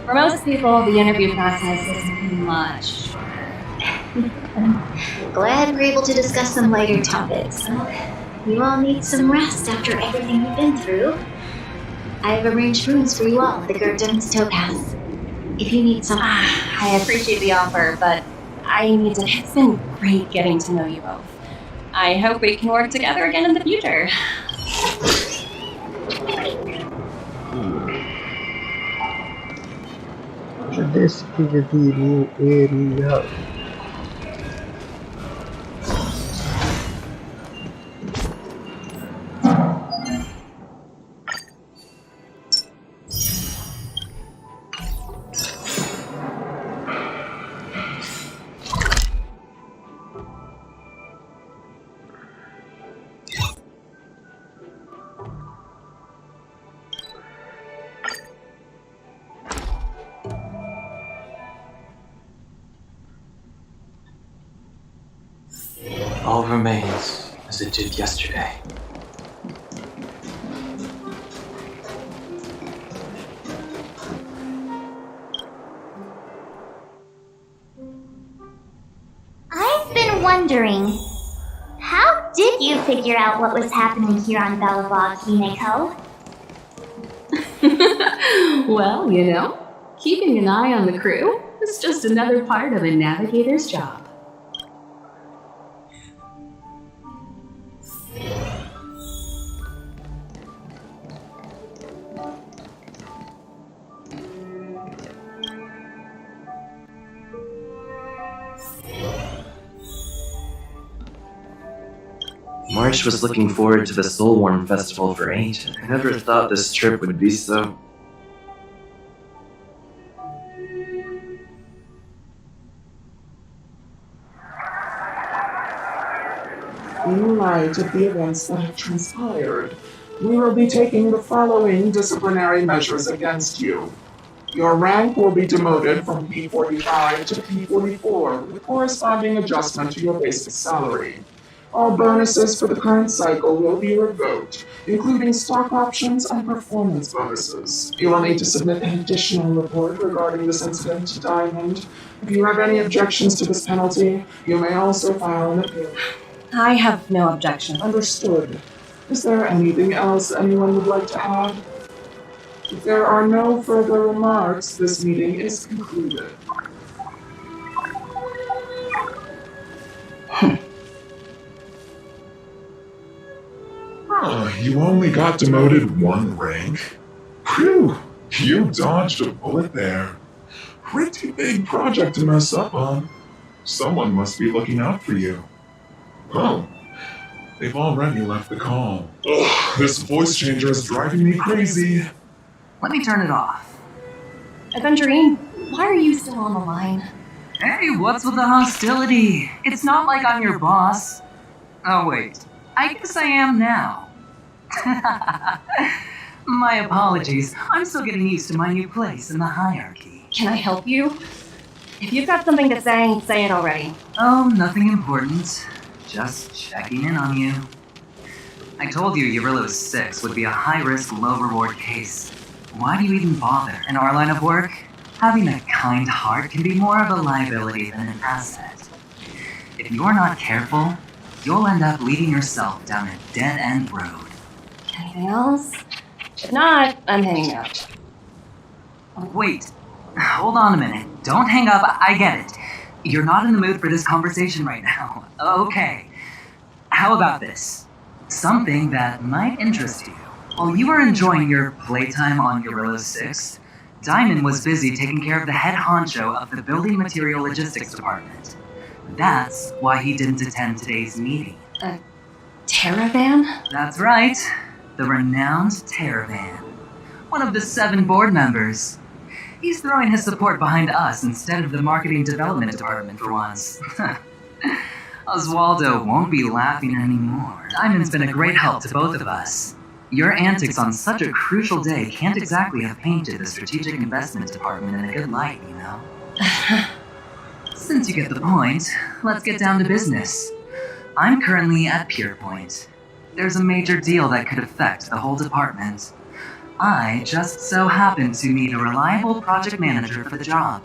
For most people, the interview process is much Glad we're able to discuss some lighter topics. You all need some rest after everything you've been through. I've arranged rooms for you all at the Gardens Topaz. If you need some... I appreciate the offer, but I need to... It's been great getting to know you both. I hope we can work together again in the future. This is the new area. All remains as it did yesterday. I've been wondering, how did you figure out what was happening here on Belobog, Hineko? Well, you know, keeping an eye on the crew is just another part of a navigator's job. March was looking forward to the Soulworm Festival for ages. I never thought this trip would be so... In light of the events that have transpired, we will be taking the following disciplinary measures against you. Your rank will be demoted from P45 to P44, with corresponding adjustment to your basic salary. All bonuses for the current cycle will be revoked, including stock options and performance bonuses. You will need to submit an additional report regarding this incident to Diamond. If you have any objections to this penalty, you may also file an appeal. I have no objection. Understood. Is there anything else anyone would like to add? If there are no further remarks, this meeting is concluded. You only got demoted one rank? Phew, you dodged a bullet there. Pretty big project to mess up on. Someone must be looking out for you. Oh, they've already left the call. Ugh, this voice changer is driving me crazy. Let me turn it off. Aventurine, why are you still on the line? Hey, what's with the hostility? It's not like I'm your boss. Oh, wait. I guess I am now. My apologies. I'm still getting used to my new place in the hierarchy. Can I help you? If you've got something to say it already. Oh, nothing important. Just checking in on you. I told you Eurylo 6 would be a high-risk, low-reward case. Why do you even bother? In our line of work, having a kind heart can be more of a liability than an asset. If you're not careful, you'll end up leading yourself down a dead-end road. Anything else? If not, I'm hanging up. Wait, hold on a minute. Don't hang up, I get it. You're not in the mood for this conversation right now. Okay. How about this? Something that might interest you. While you were enjoying your playtime on Eurylo 6, Diamond was busy taking care of the head honcho of the Building Material Logistics Department. That's why he didn't attend today's meeting. Terravan? That's right. The renowned Terravan. One of the 7 board members. He's throwing his support behind us instead of the Marketing Development Department for once. Oswaldo won't be laughing anymore. Diamond's been a great help to both of us. Your antics on such a crucial day can't exactly have painted the Strategic Investment Department in a good light, you know? Since you get the point, let's get down to business. I'm currently at Pierpoint. There's a major deal that could affect the whole department. I just so happen to need a reliable project manager for the job.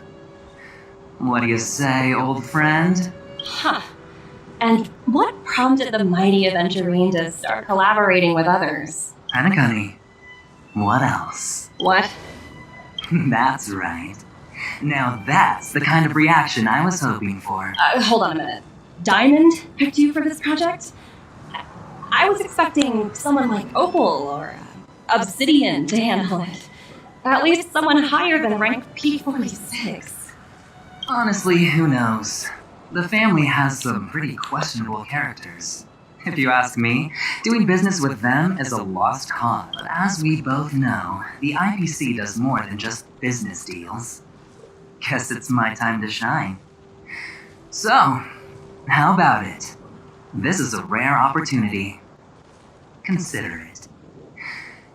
What do you say, old friend? Huh. And what prompted the mighty Aventurine to start collaborating with others? Penacony. What else? What? That's right. Now that's the kind of reaction I was hoping for. Hold on a minute. Diamond picked you for this project? I was expecting someone like Opal or Obsidian to handle it. At least someone higher than rank P46. Honestly, who knows? The family has some pretty questionable characters. If you ask me, doing business with them is a lost cause. But as we both know, the IPC does more than just business deals. Guess it's my time to shine. So, how about it? This is a rare opportunity. Consider it.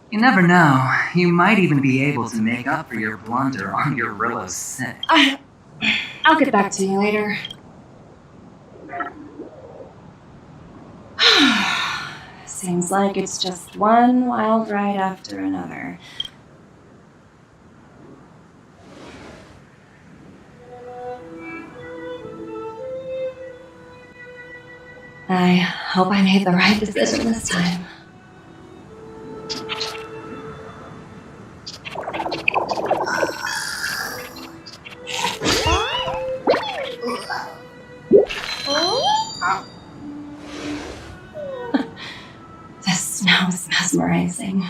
You never know, you might even be able to make up for your blunder on your Eurylo 6. I'll get back to you later. Seems like it's just one wild ride after another. I hope I made the right decision this time. The snow is mesmerizing.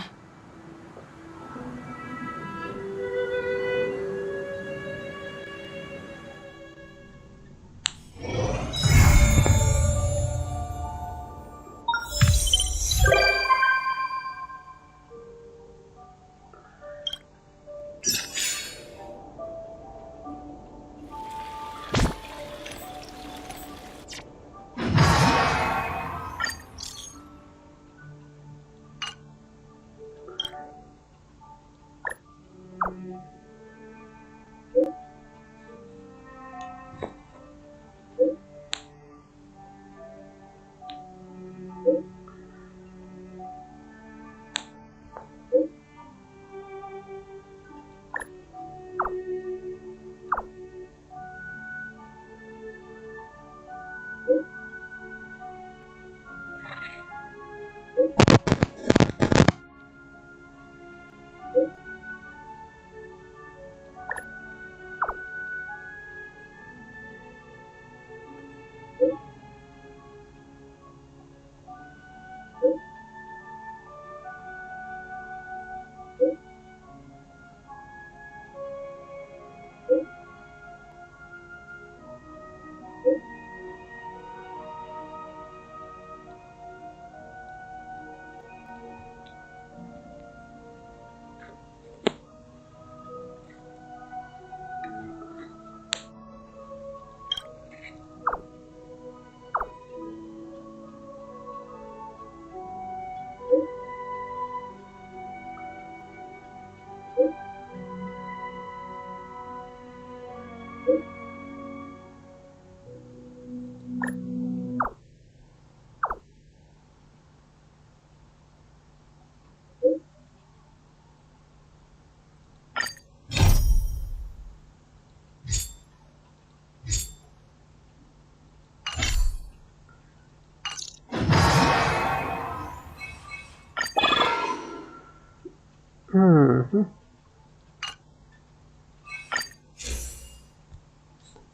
Mm-hmm.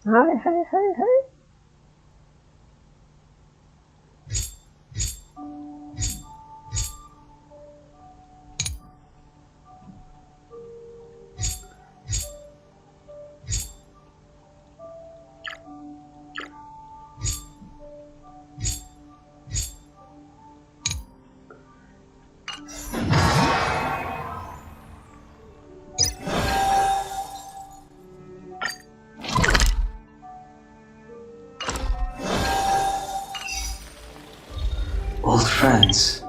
Hey. Old friends.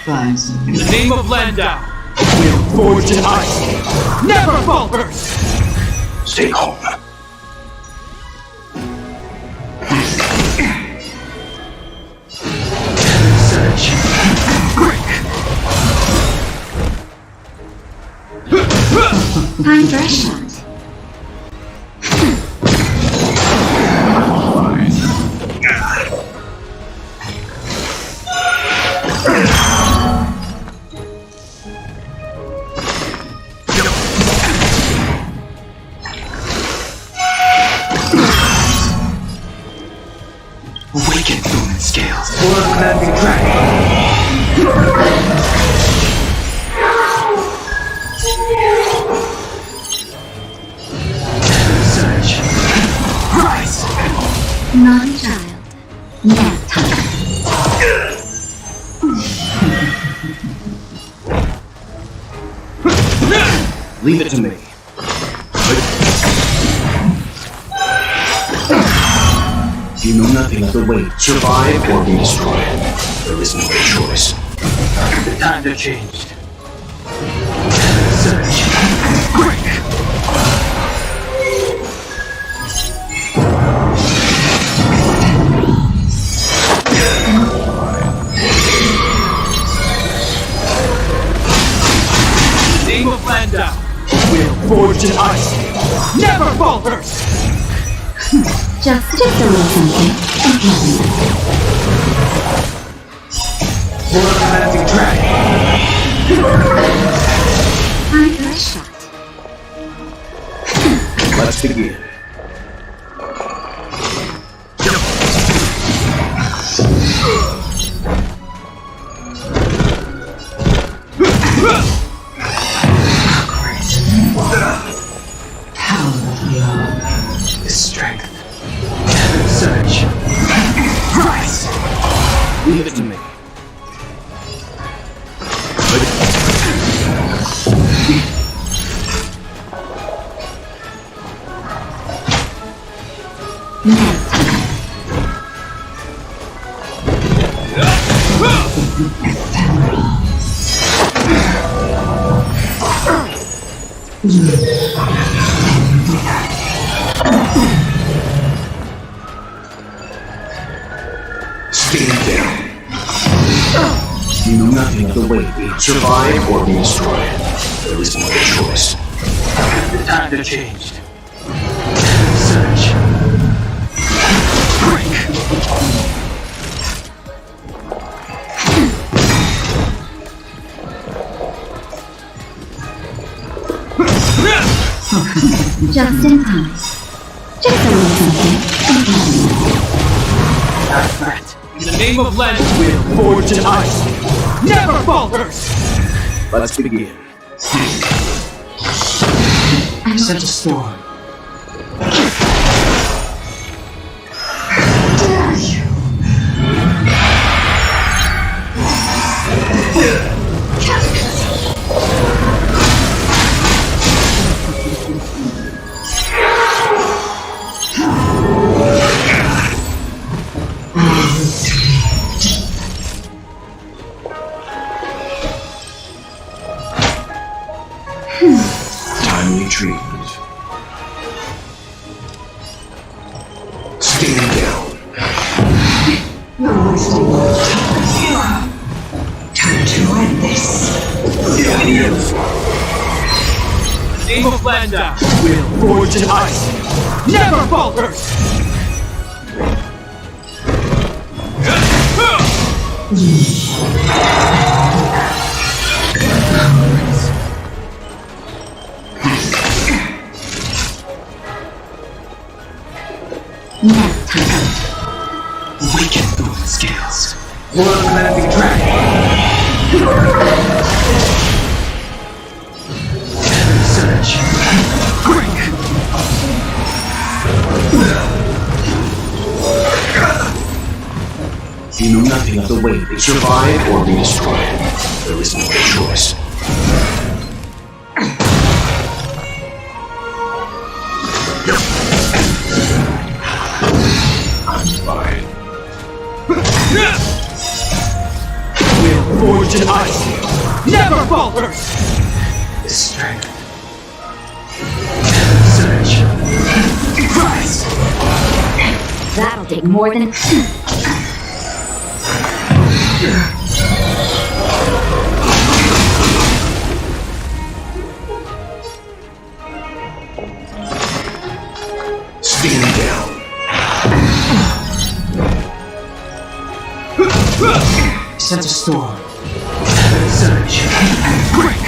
Thanks. In the name of Landau, we'll forge in ice. Never falters! Stay calm. Search. Quick! Time for a shot. Awaken, human scales. Blood commanding Search. Rise. Non-child. Nap time. Leave it to me. You know nothing of the way. Survive or be destroyed. There is no choice. The times have changed. Search. Quick! Name of Landau, we'll forge in ice. Never falters! Just a little something. Blood commanding Time for a shot. Let's begin. His strength. Search. Rise. Leave it to me. Stand down. You know nothing of the way we survive or be destroyed. There is no choice. The time to changed. Search. Just in time. Just a little something. That threat, in the name of legend, will forge in ice. Never falters! Let's begin. I sent a storm. Dare you! Timely treatment. Stand down. You're wasting your time. Time to end this. The name of Landa will forge in ice. Never falters! Next time. Weaken through the scales. World cleansing dragon. Search. Quick! You know nothing of the way we survive or be destroyed. There is no choice. I'm fine. Will forge in ice. Never falters! Strength. Search. Christ! That'll take more than... Stand down. Sense a storm. Search. Quick!